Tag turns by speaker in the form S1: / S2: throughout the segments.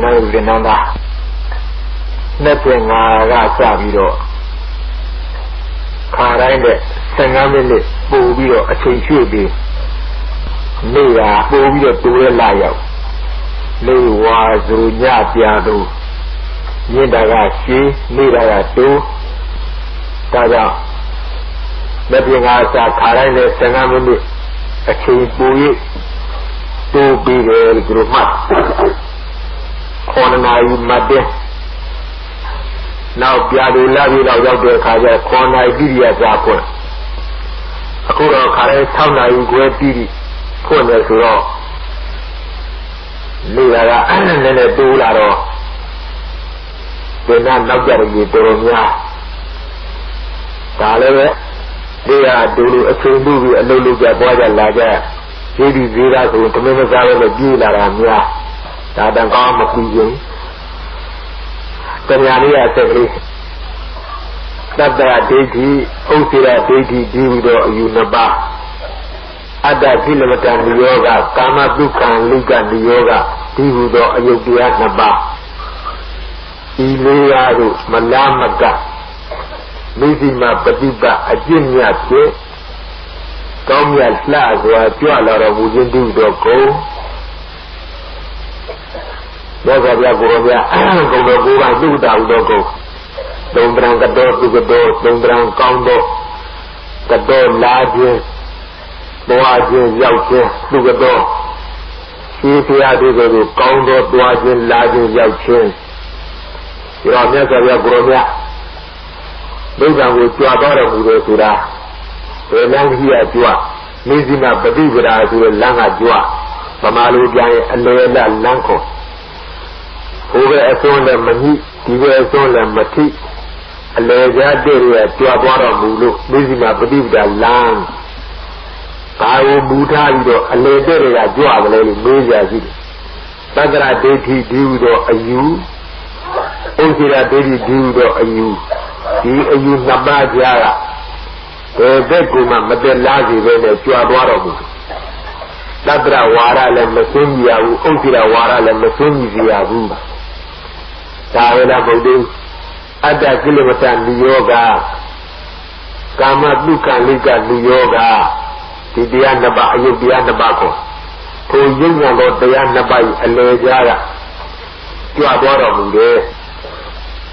S1: နာဝိနန္ဒာနှစ်ပြင်ငါကစပြီးတော့ခါတိုင်းတဲ့15မိနစ်ပို့ပြီးတော့အချိန်ရွှေ့ပြီးနေ့ကပို့ပြီးတော့တိုးရလာရောက်နေဝါဇူညပြာတို့မြင့်တာကရှင်းနေတာကတိုးဒါကြောင့်နှစ်ပြင်ငါစခါတိုင်းတဲ့15မိနစ်အချိန်ပို့ရတိုးပြီးတယ်ဒီလိုမှ9နာရီမှတဲ့နောက်ပြာတို့လာပြီးတော့ရောက်တဲ့အခါကျ9နာရီပြည့်ရသွားခွင့်အခုတော့ခါတိုင်း6နာရီခွဲပြည့်ခွင့်တယ်ဆိုတော့နေတာကနည်းနည်းတိုးလာတော့ဒီကနောက်ကြရည်တော်တော်များဒါလည်းပဲဒီဟာဒူလူအချိန်တူပြီးအလုပ်လုပ်ကြပွားကြလာကြဒီဒီဈေးသားဆိုတမင်မစားပဲပြေးလာတာများဒါတန်ကောင်းမပြီးရင်တရားလေးရစက်ကလေးသတ္တရဒိဋ္ဌိဥစ္စေရဒိဋ္ဌိဒီဟူသောအယူနှစ်ပါးအတ္တကိလမတံနိယောဂကာမဒုက္ခလိကနိယောဂဒီဟူသောအယုတ်တရားနှစ်ပါးဒီလေးရာတို့မလားမကမိသိမပฏิပတ်အကျင့်မြတ်ဖြင့်ကောင်းမြတ်လှစွာကြွလာတော်မူခြင်းဒီဟူသောကိုဘောဂဗျာကိုရောဗျာဂုံတော်ကိုယ်ကသုတ္တဟုသောကိုသုံးတရံကတော်သူကတော်သုံးတရံကောင်းသောကတော်လာခြင်းတွားခြင်းရောက်ခြင်းသူကတော်ရှိဖျားတို့ကိုကောင်းသောတွားခြင်းလာခြင်းရောက်ခြင်းဒီတော့မြတ်စွာဘုရားကိုရောဗျာဒုက္ခကိုကြွားတော်မူတယ်ဆိုတာဘယ်လမ်းကြီးရကြွားမိစိမပฏิပဒါဆိုတဲ့လမ်းကကြွားဗမာလူပြန်ရဲ့အလေလလမ်းခေါ်ဟိုဘက်အစွန်းလည်းမညှိဒီဘက်အစွန်းလည်းမထိအလေကြားတဲ့ရကြွားသွားတော်မူလို့မိစိမပฏิပဒါလမ်းဘာကိုမူထားပြီးတော့အလေတဲ့ရကြွားကလေးလို့မေးကြရှိတယ်သတ္တရဒိဋ္ဌိဒီဟုသောအယူဥစ္စေရဒိဋ္ဌိဒီဟုသောအယူဒီအယူနှစ်ပါးကြားကဘယ်ဘက်ကမှမတက်လားစီပဲနဲ့ကြွားသွားတော်မူသတ္တရဝါရလည်းမစွန့်ကြရဘူးဥစ္စေရဝါရလည်းမစွန့်ကြရဘူးဒါဝေဒဗုဒ္ဓအတ္တကိလမတနိယောဂကာမဒုက္ခလိကနိယောဂဒီတရားနှစ်ပါးအယုတ်တရားနှစ်ပါးကိုထိုယုံညာသောတရားနှစ်ပါးအလယ်ကြားကကြွားသွားတော်မူတယ်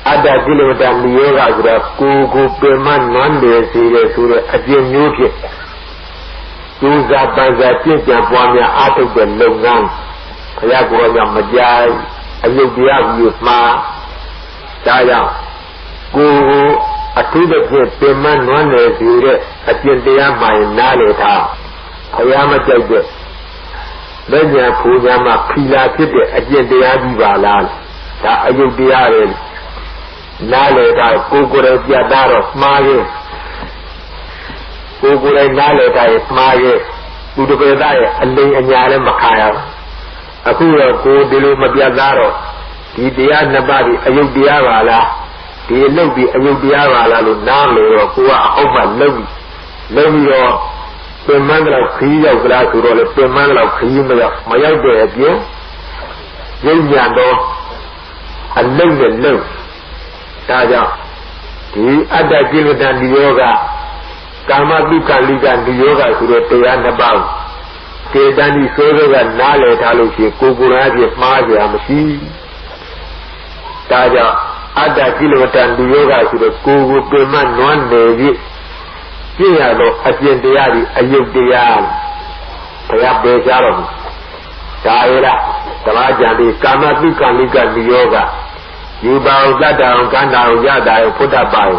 S1: အတ္တကိလမတနိယောဂဆိုတာကိုပင်မနွမ်းတယ်စီတယ်ဆိုတဲ့အကျင့်မျိုးဖြင့်ကျူးစာပန်းစာပြည့်ကြံပွားများအားထုတ်တဲ့လုပ်ငန်းဘုရားကိုယ်တော်ကမကြိုက်အယုတ်တရားကိုမှားဒါကြောင့်ကိုအထူးသဖြင့်ပင်မနွမ်းတယ်ဆိုတဲ့အကျင့်တရားမှန်နားလေထားဘုရားမကြိုက်တဲ့လက်ညာဖူညာမှာဖီလာဖြစ်တဲ့အကျင့်တရားကြီးပါလားဒါအယုတ်တရားတွေနားလေထားကိုယ်ယ်ပြတ်တော့မှားရင်ကိုယ်နားလေထားရင်မှားရင်သူတပည့်သားရဲ့အလိမ်အညာလည်းမခံရဘူးအခုတော့ကိုဒီလိုမပြတ်သားတော့ဒီတရားနှစ်ပါးဒီအယုတ်တရားပါလားဒီအလုပ်ဒီအယုတ်တရားပါလားလို့နားလေတော့ကိုကအဟုတ်မှလုံပြီးတော့ပင်မန်းတော့ခီးရောက်ကြလားဆိုတော့လေပင်မန်းတော့ခီးမရောက်တဲ့အပြင်ရင်းညာတော့အလုံနဲ့လုံဒါကြောင့်ဒီအတ္တကိလေသာနိယောဂကာမဒုက္ခလိကနိယောဂဆိုတဲ့တရားနှစ်ပါးကေတန်ဒီဆိုးကနားလည်ထားလို့ရှိရင်ကိုယ်ကိုယ်အားဖြင့်မှားကြရမရှိဒါကြောင့်အတ္တကိလေသာနိယောဂဆိုတဲ့ကိုယ်ကိုပင်မနွမ်းနေပြီပြည့်ရတော့အကျင့်တရားဒီအယုတ်တရားဘုရားပေကြတော့ဒါရလားဓမ္မကြံဒီကာမဒုက္ခလိကနိယောဂယူပါအောင်တတ်တာအောင်ကံတာအောင်ရတာအောင်ဖုဒ္ဓပါအောင်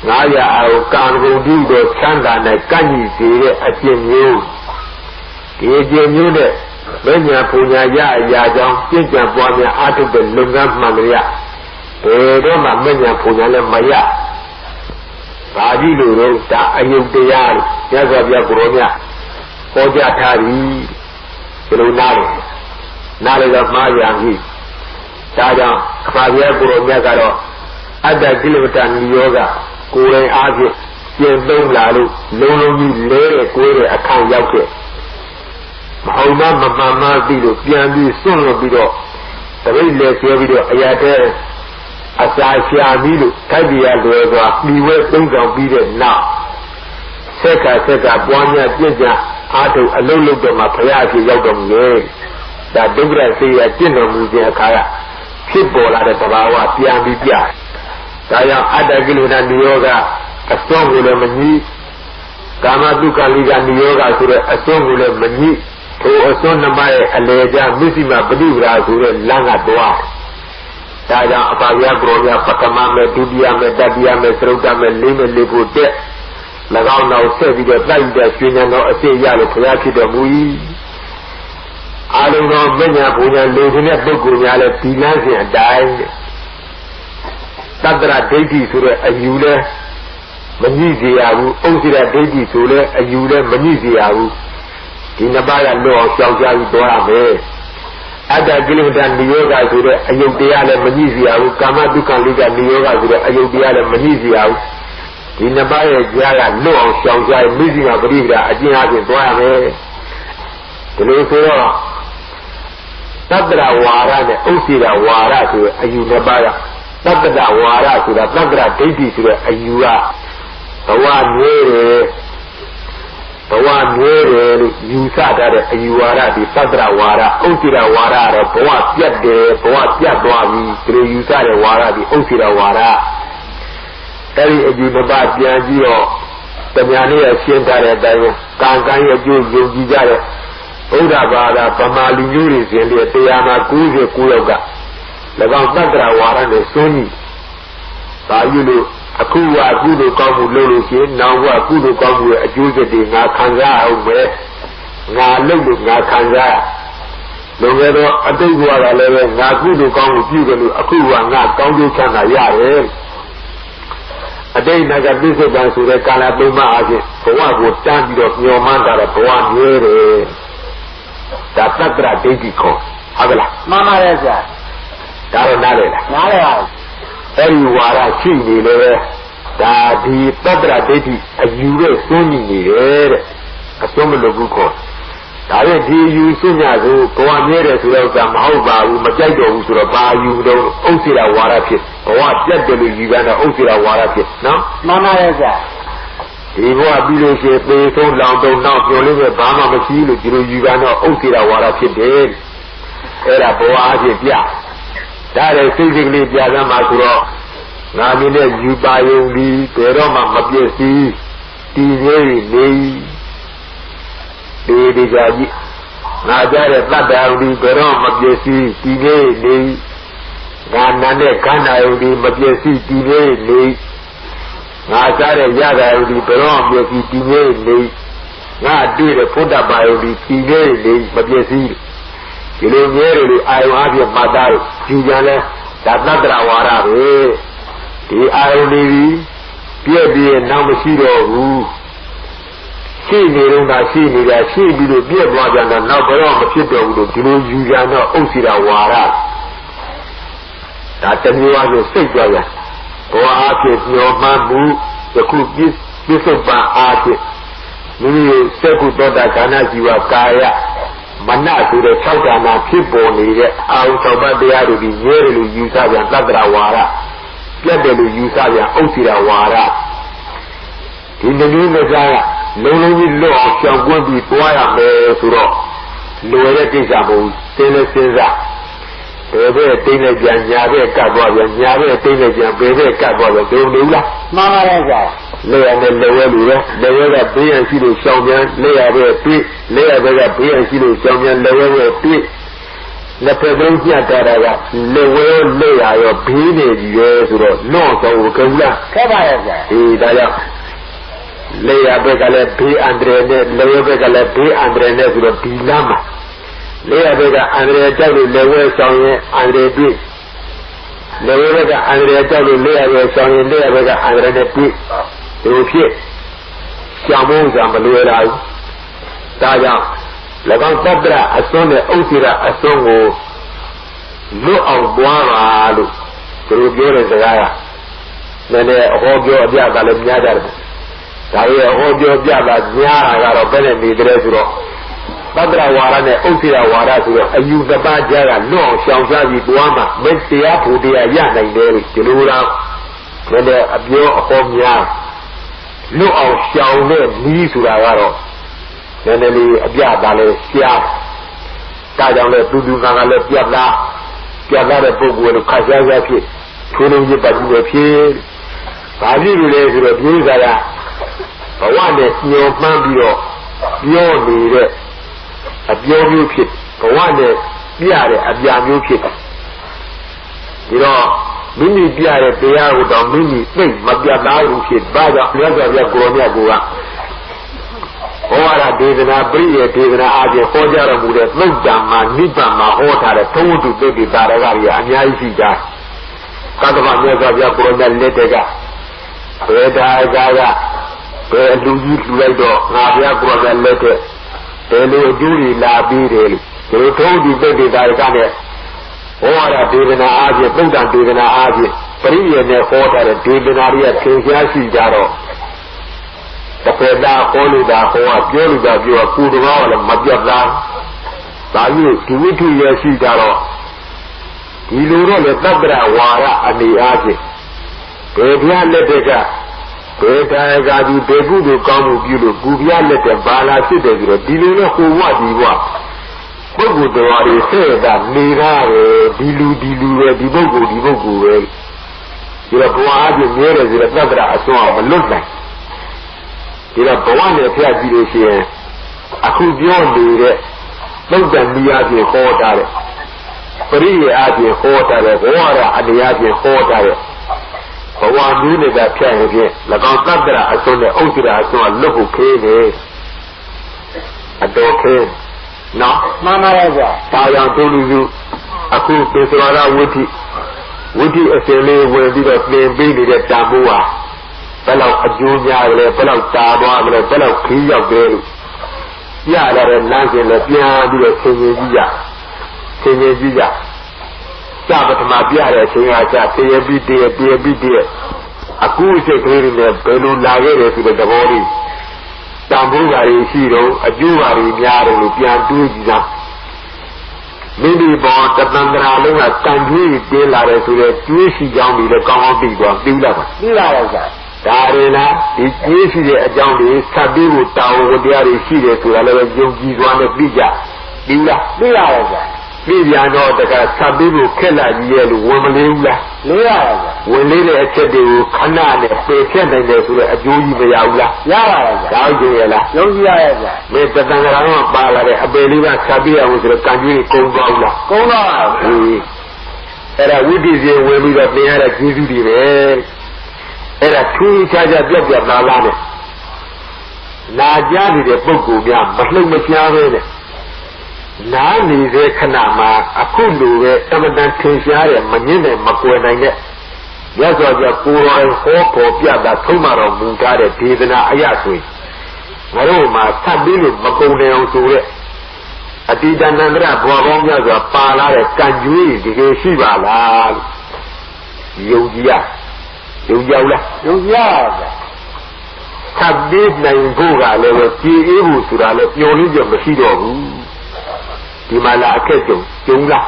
S1: 900အောင်ကာမဂုဏ်ပြုတဲ့ချမ်းသာနဲ့ကန့်ညီစေတဲ့အကျင့်မျိုးဒီအကျင့်မျိုးနဲ့မဉ္ဇဉ်ပူညာရအရာကြောင့်ပြည့်ကြံပွားများအားထုတ်တဲ့လုပ်ငန်းမှန်ကြရဘယ်တော့မှမဉ္ဇဉ်ပူညာလည်းမရဘာကြီးလို့တော့ဒါအယုတ်တရားညဇောပြကိုရောမြဟောကြားထားပြီဒီလိုနားလေတော့မှားရပြီဒါကြောင့်ခါပြကိုရောမြတ်ကတော့အတ္တကိလေသာနိယောဂကိုယ်တိုင်အားဖြင့်ကျင့်သုံးလာလို့လုံးလုံးကြီးလဲတဲ့ကိုယ်ရဲ့အခန့်ရောက်တဲ့မဟုတ်မမှန်မှသိလို့ပြန်ပြီးစွန့်လို့ပြီးတော့ tawai le sai bido ayata asashi amilu tabiya lozo biwe tunga bide na seka bwanya jinja atu alulu do ma phaya ki yauk do mye da dubra sai ya jin do mu jin akaya phitပေါ်လာတဲ့တဘာဝပြန်ပြီးပြဒါကြောင့်အတ္တကိလေသာနိရောဓအစွန်းကိုလည်းမငြိကာမတုကလိကနိရောဓဆိုတဲ့အစွန်းကိုလည်းမငြိထိုအစွန်းနှစ်ပါးရဲ့အလေကြမစ္စည်းမပฏิပဒါဆိုတဲ့လမ်းကတွားဒါကြောင့်အပါယကရောမြပထမမဲ့ဒုတိယမဲ့တတိယမဲ့သရုတ်တမဲ့လေးမဲ့လေးဖို့တက်၎င်းနောက်ဆက်ပြီးတော့တိုက်တဲ့ရွှေဉဏ်တော်အစစ်ရလို့ဘုရားဖြစ်တော်မူ၏အာလုံတော်မညာဘုညာလူရှင်တဲ့ပုဂ္ဂိုလ်များလည်းဒီလမ်းစဉ်အတိုင်းတတ္တရဒိဋ္ဌိဆိုတဲ့အယူလဲမညှိစေရဘူးဥစ္စရဒိဋ္ဌိဆိုလဲအယူလဲမညှိစေရဘူးဒီနှစ်ပါးကလွတ်အောင်ကြောက်ကြပြီးသွားရမယ်အတ္တကိလေသာနိရောဓဆိုတဲ့အယုတ်တရားလည်းမညှိစေရဘူးကာမတုခလိကနိရောဓဆိုတဲ့အယုတ်တရားလည်းမညှိစေရဘူးဒီနှစ်ပါးရဲ့ကြားကလွတ်အောင်ရှောင်ကြရမိစီမပရိပဒါအကျဉ်းအချင်းသွားရမယ်ဒီလိုဆိုတော့တတ္တရဝါရနဲ့ဥစ္စရဝါရဆိုတဲ့အယူနှစ်ပါးကတတ္တရဝါရဆိုတာတတ္တရဒိဋ္ဌိဆိုတဲ့အယူကဘဝမြဲတယ်လို့ယူဆတတ်တဲ့အယူဝါဒဒီတတ္တရဝါရဥစ္စရဝါရတော့ဘဝပြတ်တယ်ဘဝပြတ်သွားပြီဒီလိုယူဆတဲ့ဝါရဒီဥစ္စရဝါရအဲဒီအယူနှစ်ပါးပြန်ကြည့်တော့တရားနည်းရရှင်းထားတဲ့အတိုင်းကံကံရဲ့အကျိုးယုံကြည်ကြတဲ့ဘုရားဘာသာဗမာလူမျိုးတွေရှင်တဲ့တရားမှာ99ယောက်က၎င်းတတ္တရဝါရနဲ့စွန့်ကြီးဒါယူလို့အခုကကုသိုလ်ကောင်းမှုလုပ်လို့ရှိရင်နောင်ကကုသိုလ်ကောင်းမှုရဲ့အကျိုးဆက်တွေငါခံစားအောင်ပဲငါလုပ်လို့ငါခံစားလုံခဲ့တော့အတိတ်ဘဝကလည်းပဲငါကုသိုလ်ကောင်းမှုပြုတယ်လို့အခုကငါကောင်းကျိုးချမ်းသာရတယ်အတိတ်ကပြစ္ဆုတ်ပံဆိုတဲ့ကာလသုံးပါးအပြင်ဘဝကိုတန်းပြီးတော့မျောမှန်းတာတော့ဘဝမြဲတယ်ဒါတတ္တရဒိဋ္ဌိခေါ်ဟုတ်လားမှန်ပါတယ်ဆရာဒါတော့နားလည်လားနားလည်ပါအဲဒီဝါဒရှိနေလေဒါဒီတတ္တရဒိဋ္ဌိအယူရဲ့စွန့်နေတယ်တဲ့အစွန်းမလို့ဘူးခေါ်ဒါပေမဲ့ဒီယူစွန့်ညဆိုဘဝမြဲတယ်ဆိုတော့မဟုတ်ပါဘူးမကြိုက်တော့ဘူးဆိုတော့ဘာယူတော့ဥစ္စရဝါဒဖြစ်ဘဝပြတ်တယ်လို့ယူပြန်တော့ဥစ္စရဝါဒဖြစ်နော်မှန်ပါရဲ့ဆရာဒီဘဝပြီးလို့ရှိရင်သေဆုံးလောင်တုံနောက်ပြောလို့ပဲဘာမှမရှိလို့ဒီလိုယူပြန်တော့ဥစ္စရဝါဒဖြစ်တယ်အဲ့ဒါဘဝအဖြစ်ပြဒါလည်းစိတ်စိတ်ကလေးပြသမှာဆိုတော့ငါမင်းနဲ့ယူပါယုံဒီဘယ်တော့မှမပြည့်စည်တည်နေနေဒီကြကြီးငါကြတဲ့တတ္တယုံဒီဘယ်တော့မပြည့်စည်တည်နေနေငါနာနဲ့ခန္ဓာယုံဒီမပြည့်စည်တည်နေနေငါကြတဲ့ရတာယုံဒီဘယ်တော့မပြည့်စည်တည်နေနေငါတွေ့တဲ့ဖုဒ္ဓဘာယုံဒီတည်နေနေမပြည့်စည်ဒီလိုမြဲတယ်လို့အာယုံအပြည့်မှတ်သားယူကြလဲဒါတတ္တရဝါဒပဲဒီအာယုန်လေးပြည့်ပြည့်နောက်မရှိတော့ဘူးရှိနေတော့သာရှိနေတာရှိပြီးလို့ပြည့်သွားကြတော့နောက်ဘယ်တော့မဖြစ်တော့ဘူးလို့ဒီလိုယူကြတော့ဥစ္စရဝါဒဒါတမျိုးအရစိတ်ကြရဘောအားဖြင့်ညောမှန်းမှုယခုပြစ္ဆုတ်ပံအားဖြင့်မိမိစက္ကုသောတာခန္ဓာဇီဝကာယမနဆိုတဲ့၆ဌာနဖြစ်ပေါ်နေတဲ့အာဟု၆ပါးတရားတွေဒီရဲတယ်လို့ယူဆပြန်တတ္တရဝါဒပြတ်တယ်လို့ယူဆပြန်ဥစ္စရဝါဒဒီမျိုးနဲ့ကြားကလုံးလုံးကြီးလွတ်အောင်ကြောင်ကွင်းပြီးတွားရမယ်ဆိုတော့လွယ်တဲ့ကိစ္စမဟုတ်ဘူးသင်လည်းစဉ်းစားဘယ်ဘက်တိမ့်လိုက်ပြန်ညာဘက်ကတ်သွားပြန်ညာဘက်တိမ့်လိုက်ပြန်ဘယ်ဘက်ကတ်သွားပြန်ဒုံနေဘူးလားမှန်ပါရဲ့ဆရာလက်ရနဲ့လက်ဝဲလူပဲလက်ဝဲကဘေးရန်ရှိလို့ရှောင်ပြန်လက်ရဘက်တွေ့လက်ရဘက်ကဘေးရန်ရှိလို့ရှောင်ပြန်လက်ဝဲဘက်တွေ့လက်ဖက်သုံးပြတ်တာကလက်ဝဲလက်ရရောဘေးနေကြီးရဲဆိုတော့လွန်တော့ဘူးကဘူးလားခက်ပါရဲ့ဆရာဒါကြောင့်လက်ရဘက်ကလည်းဘေးအန္တရာယ်နဲ့လက်ဝဲဘက်ကလည်းဘေးအန္တရာယ်နဲ့ဆိုတော့ဒီလမ်းမှာလက်ရဘက်ကအန္တရာယ်ကြောက်လို့လက်ဝဲဆောင်ရင်အန္တရာယ်တွေ့လက်ဝဲဘက်ကအန္တရာယ်ကြောက်လို့လက်ရဘက်ဆောင်ရင်လက်ရဘက်ကအန္တရာယ်နဲ့တွေ့ဒီဖြစ်ရှောင်ဖို့ဆိုတာမလွယ်တော့ဘူးဒါကြောင့်၎င်းတတ္တရအစွန်းနဲ့ဥစ္စရအစွန်းကိုလွတ်အောင်ပွားပါလို့သူတို့ပြောတဲ့စကားကနည်းနည်းအဟောပြောအပြကလည်းများကြတယ်ဒါရဲ့ဟောပြောပြတာများတာကတော့ဘယ်နဲ့နေတယ်ဆိုတော့ Badra Warane, Osia Warasu, a Yuzaba Jara, no, Shanjazi, Duama, Messia, Pudia, Yana, Jelura, when they appear upon Ya. No, our Shaune, Nisuraro. Then the Abia, Sia, Tadam, Tuduna, Piabla, the book with Kazaaki, Tunu Yabaki, Badi related to Yuzaya, but one day, your Mambio, your need. A new kid, for one day, Biare, a new kid. You know, Mini Biare, they are with a mini thing, Mabia kid, by the pleasure of your Gonia Gua. Ora Devina, Bria, Devina, Adia, Hoja, Muda, Nujama, Nipama, Hota, told to baby Baragaria, and Yaisija. Katama Yaga, Gonia Letega, Reda Gaga, where do you later, Navia Gonia Letter. Hello, Julie, la Bidel. They told you, baby, that I got it. Ora Devina Asia, Buddha Devina Asia, Priya, and Hota, Devina Aria, Kinshasi Jaro. The Preda, Holuda, Hoa, Joluda, you are good all and Madjabla. Bayu, to me 2 years, Jaro. You know the Tabra, Wara, and the Asia. Pevia Letega. Peta Gadu, Debu, Kamu, Gubia, let them bala sit as a Diluna who what you want. What would the body say that Nira, Dilu, Dibogu, you are Boadi, near as a Tabra, as well, look like. You are Boani, a fair Dilation. I could be on the look than me as a quarter. Free as a quarter, water, and the as a quarter. For one unit that can again, like on Sabra, I saw the Okira, I saw a local cave. A door cave. No, Mama, I am telling you, I could say, Witty, a sailor will be the name baby at Tamua. Fellow a junior, fellow Taba, fellow Key of Grey. Yeah, that is Nancy, the Pian, Kenya. But my beer, saying I say every day. A cool secretary, Pelu Lagere to the body. Tambugari, Shiro, a Juari, Yara, Lupian, Duja. Maybe born the Nandra Luna, Tangi, Dela, to the Tuishi Johnny, the common people, Dila. Darina, the Tuishi, a Johnny, Sabu, Tao, the other Shire to the Yogi, one of Bija. Dila. Viviano, the Sabibu Kella, Yellow woman, when later I said they will Kana, patient and there's a Judy Yaula, Yaula, made the Tangarama Bala, a believer Sabia was a Kanji Kongola. And I would be there when we got near a Judy, and a 2 charge of Nalane. Najani, the Bogu, but look at Yahweh. Nani de Kanama, a Kulu, Samadan Kinshare, Manina, Makuana, Yazaja Pura and Hopo, Piada, Tomaro, Mungare, Tivana, Ayatui. Maroma, Tabilu, Makone, Sure. Adida Nandra, Boronga, Pala, Kanjui, the Shiva, Yogia. Tabid Naingoga, Levi, Evu, Surale, Yolija, Mashido. Dimala Kejo, Yunga,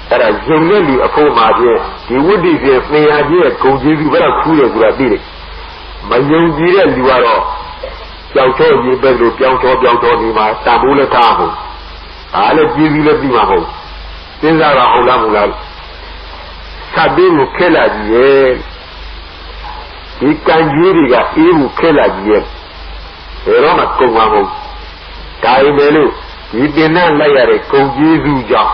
S1: era generally a poor margin. He would be if may idea go give you very cool as you are dealing. My young dear, you are all. Yauto, you better Yauto, Nima, Tabula Tamu. I'll give you the Dimamo. These are a Holamula. Sabimu Kella, ye. He can Yuriga, Evu Kella, ye. Roma Kumamo. Taimelu. You did not lay at it, go Jesus job.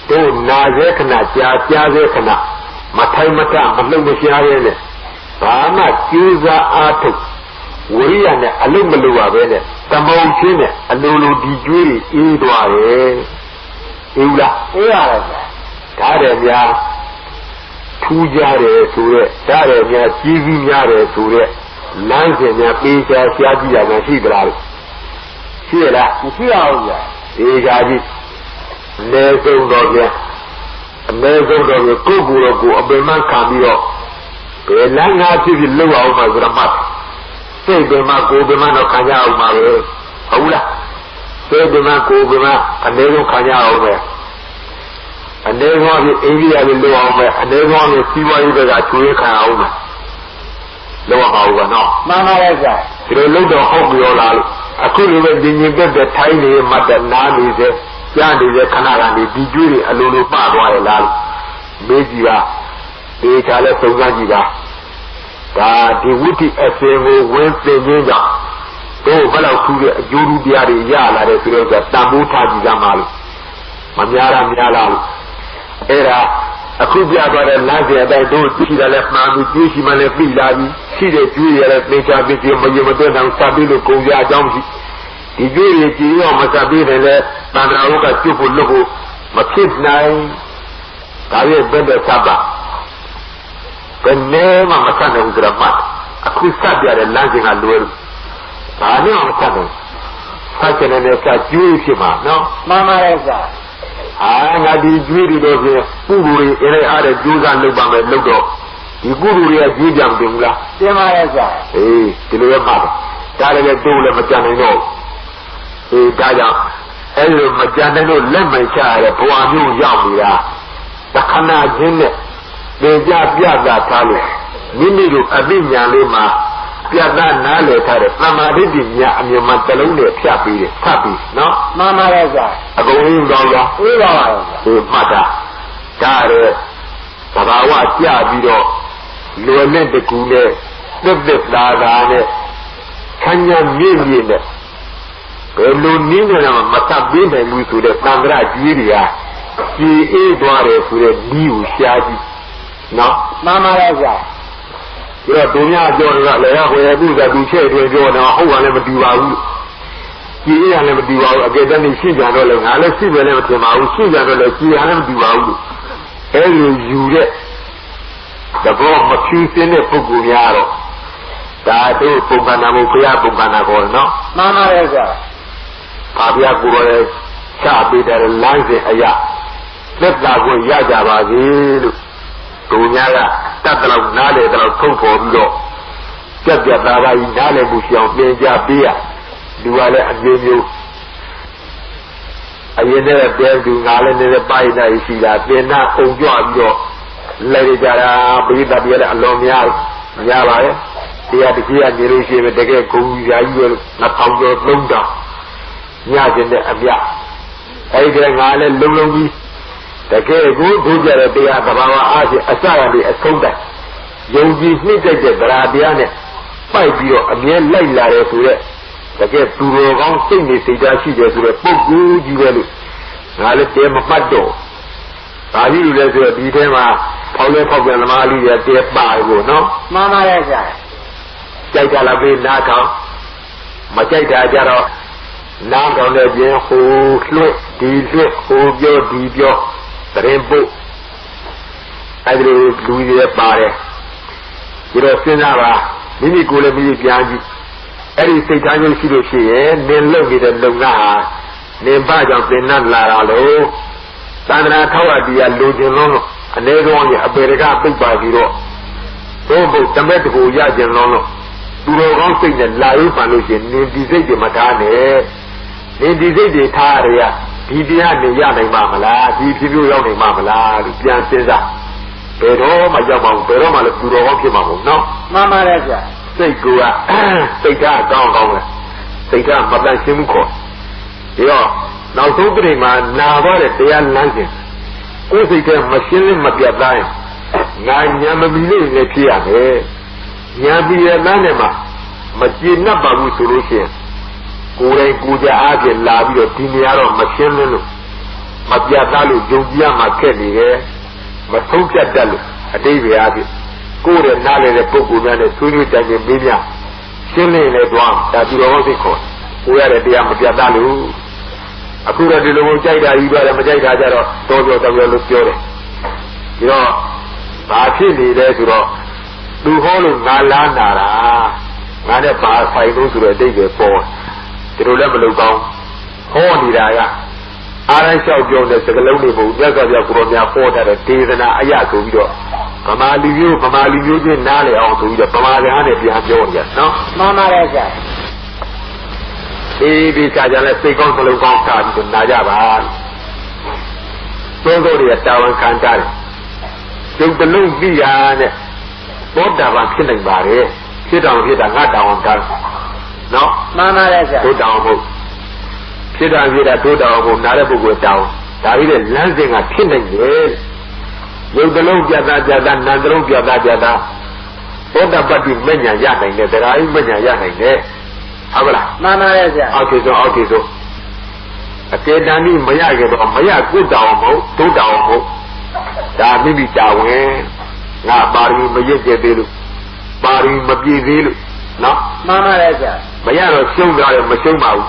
S1: Don't Nazekana, Jazekana, Matamata, Malumashiane, Bama, Cusa Atu, Wurian, Alumalua, Tamochine, Alulu di Juri, Idua, Ula, Taremia, Tujare, Sure, Taremia, Jivia, Sure, Lansenia, Pisa, Shadia, and Shibra. Sierra, Egaji, Nezo Dogia, Nezo Dogia, Kubu, Obeman Camio, Pelanga to the lower of my grandma. Say, Bema, go the man of Kanya, Aula. thế bên mà cô bên mà anh ấy cũng khai nhau vậy anh ấy nói về India bên đâu vậy anh ấy nói về Siberia bên cả chui khai nhau vậy đâu vào vậy nó
S2: mama đấy sao
S1: rồi lúc đó học nhiều là aku ni bên đi nhìn bên Thái này mà đàn na đi thế cha đi thế khana là đi đi chui đi alo lo pa qua là mấy gì à đi trả lại sống ra gì à đã đi vút đi FM quên tên gì đó tôi bắt đầu thu về juru dia đi ya là để rồi cái tabu tha gì ra mà mà nhà là era aku dia pada nanti ada dua tiga lep mami tiga mana pilih si de jual ada macam macam macam macam orang sabi lo kau dia jam si dijual je orang macam ni le tanah orang kat cukup logo macam naik tapi benda sabah benda macam ni orang mat aku sabi ada nanti ngaluar mana macam ni saya ni saya jual si mana
S2: mama rasa
S1: nga di juiri do fi gururi ere are juusan lu ba me lu do di gururi ya ju jam dum la
S2: tin ma ya sa
S1: di lo ma da le do le ma jan no da ja ai lo ma jan no let mai cha ya bwa myu yaw ni da ta khana jin ne de ja pya da tha lo ni ni lo a bi nya le maပြတ်သားနားလည်ထားတဲ့သမာဓိပညာအမြင်မှတစ်လုံးနဲ့ဖြတ်ပြီးတယ်ဖတ်ပြီးနော်
S2: မှန်ပါရဲ့ဆရာ
S1: အကုန်လုံးကောင်းလား
S2: သိပါပါ
S1: ဒီမှတ်တာဒါရယ်သဘာဝကြပြီးတော့လွယ်နဲ့တကူနဲ့သက်သာသာနဲ့ခမ်းညာမြင့်မြင့်နဲ့ဘယ်လိုနည်းနဲ့မှမတတ်ပြီးနိုင်ဘူးဆိုတဲ့သံဃာကြီးတွေကကြည်အေးသွားတယ်ဆိုတဲ့ဒီကိုရှားကြည့်နော်
S2: မှန်ပါရဲ့ဆရာ
S1: ဒီတော့သူများပြောနေတာလည်းဟိုရသူကသူချဲ့တွင်ပြောနေတာဟုတ်ကလည်းမတူပါဘူးကြည်ရလည်းမတူပါဘူးအကယ်တည်းရှိကြတော့လည်းငါလည်းရှိပဲလည်းမထင်ပါဘူးရှိကြတော့လည်းကြည်ရလည်းမတူပါဘူးအဲလိုယူတဲ့တဘောမဖြူစင်းတဲ့ပုဂ္ဂိုလ်များတော့ဒါတို့ပုံကနာမှုဘုရားပုံကနာကောနော်
S2: မှန်ပါရဲ့ဆရာ
S1: ဘာဘုရားကိုယ်တော်ချပေးတဲ့လမ်းစဉ်အရာသက်သာကိုရကြပါစေလို့သူများကတတ်တယ်လို့နားလေတယ်လို့ထုံပေါ်ပြီးတော့ကြက်ကြတာပါကြီးနားလေမှုရှိအောင်ပြင်ကြပေးရလူကလည်းအမျိုးမျိုးအရင်တည်းကတဲသူငါလည်းနေတဲ့ပိုင်းတိုင်းရှိတာတင်နာအုံကြွပြီးတော့လဲကြတာဘိသပြည့်လည်းအလွန်များပါရဲ့တရားတကြီးကနေလို့ရှိရင်တကယ်ဂုံရာကြီးပဲ2000ကျော်3000ညကျင်တဲ့အမြအဲ့ဒီငါလည်းလုံးကြီးတကယ်ကိုဘုရားရဲ့တရားသဘာဝအားဖြင့်အစရပြီးအဆုံးတိုင်ယုံကြည်နှိမ့်တဲ့ဗราတရားနဲ့ပိုက်ပြီးတော့အမြဲလိုက်လာတယ်ဆိုရက်တကယ်သူတော်ကောင်းစိတ်နေစိတ်ဓာတ်ရှိတယ်ဆိုရက်ပုဂ္ဂိုလ်ကြီးပဲလို့ငါလည်းတဲမပတ်တော့ဒါကြီးလူလည်းဆိုဒီထဲမှာဖောက်လဲဖောက်ပြန်သမားလေးတွေတဲပါလို့နော်
S2: မှန်ပါရဲ့ဆရာ
S1: ကြိုက်ကြလားပေးနားထောင်မကြိုက်တာကြတော့နားထောင်တဲ့ပြင်ဟိုလွတ်ဒီလွတ်ဟိုပြောဒီပြောတရင်ပုတ်အဲ့ဒီလူတွေပါတယ်ဒီတော့စဉ်းစားပါမိမိကိုယ်လည်းမိမိပြန်ကြည့်အဲ့ဒီစိတ်ထားခြင်းရှိလို့ရှိရင်နင်လုပ်နေတဲ့လုံကဟာနင်ဘာကြောင့်သင်္နလာတာလို့သန္တနာထောက်ရတရားလိုချင်လုံးလို့အနေဆုံးကြီးအပေရကပိတ်ပါပြီးတော့ဘုံဘုံတမက်တကူရကျင်လုံးလို့သူတော်ကောင်းစိတ်နဲ့လာရေးပန်လို့ရှိရင်နင်ဒီစိတ်တွေမထားနဲ့နင်ဒီစိတ်တွေထားရဒီတရားနေရနိုင်မှာမလားဒီဖြည်းဖြည်းရောက်နိုင်မှာမလားလို့ပြန်စဉ်းစားဘယ်တော့မှရောက်မှာဘယ်တော့မှလည်းသူတော်ကောင်းဖြစ်မှာမဟုတ်နော်
S2: မှန်ပါတယ်ဗျာ
S1: စိတ်ကစိတ်ဓာတ်ကောင်းကောင်းလဲစိတ်ဓာတ်မတန်ရှင်းမှုခေါ်ဒီတော့နောက်ဆုံးပြိမှာနာတော့တဲ့တရားလမ်းစဉ်ကိုယ်စိတ်ထဲမရှင်းမပြတ်တိုင်းငါညာမမီလေးနဲ့ဖြစ်ရမယ်ညာပြီးရတဲ့နဲ့မှာမကျေနပ်ပါဘူးဆိုလို့ရှိရင်ကိုယ်တိုင်ကိုယ်ကြအားဖြင့်လာပြီးတော့ဒီနေရာတော့မရှင်းလို့မပြတ်သားလို့ယုံကြည်ရမှာခက်နေတယ်မဆုံးဖြတ်တတ်လို့အတိတ်ပဲအားဖြင့်ကိုယ်ရဲ့နားလည်တဲ့ပုဂ္ဂိုလ်များနဲ့ဆွေးနွေးတိုင်ပင်ပေးများရှင်းလင်းလေတော့ဒါသူတော်စိတ်ခေါ်ကိုယ်ရတဲ့တရားမပြတ်သားလို့အခုတော့ဒီလိုကိုကြိုက်တာယူရတယ်မကြိုက်တာကြတော့တော်တော်တော်လို့ပြောတယ်ဒီတော့ဘာဖြစ်နေလဲဆိုတော့သူဟောလို့ငါလားနာတာငါနဲ့ဘာဆိုင်လို့ဆိုတော့အတိတ်ပဲပေါ်ဒီလိုလည်းမလုပ်ကောင်းဟောနေတာကအားရလျှောက်ပြောတဲ့စကလုံးတွေပုံမြတ်စွာဘုရားကိုရောများဟောထားတဲ့ဒေသနာအရာဆိုပြီးတော့ဗမာလူမျိုးချင်းနားလည်အောင်ဆိုပြီးတော့ဗမာစကားနဲ့ပြန်ပြောနေကြနော်
S2: မှန်ပါတယ်ဆရာ
S1: ဒီချာချာလဲစိတ်ကောင်းသလုံးကောင်းထားပြီးနာကြပါသုံးတို့တွေတာဝန်ခံကြတယ်ကျုပ်တလုံးပြီးရတဲ့ဘောတာပန်ဖြစ်နိုင်ပါတယ်ဖြစ်တော်ဖြစ်တာငါတာဝန်တာနော်
S2: မှန်ပါတယ်ဆရာ
S1: တို့တောင်းဖို့ဖြစ်တာဖြစ်တာတို့တောင်းဖို့နားတဲ့ပုဂ္ဂိုလ်တောင်းဒါပြီးတဲ့လမ်းစဉ်ကဖြစ်နိုင်တယ်ရုပ်တလုံးပြတာပြတာနာမ်တလုံးပြတာပြတာဘောဓပတ္တိမဉ္ဇဏ်ရနိုင်တယ်တရားကြီးမဉ္ဇဏ်ရနိုင်တယ်ဟုတ်လား
S2: မှန်ပါတယ်ဆရာ
S1: အောက်ထည်ဆုံးအကေတန်ဒီမရခဲ့တော့မရကုတောင်းမဟုတ်ဒုတောင်းမဟုတ်ဒါမိမိတာဝန်ငါပါရမီမရစ်ကျသေးလို့ပါရမီမပြည့်သေးလို့နော်
S2: မှန်ပါတယ်ဆရာ
S1: မရတော့ရှုံးသွားတယ်မရှုံးပါဘူး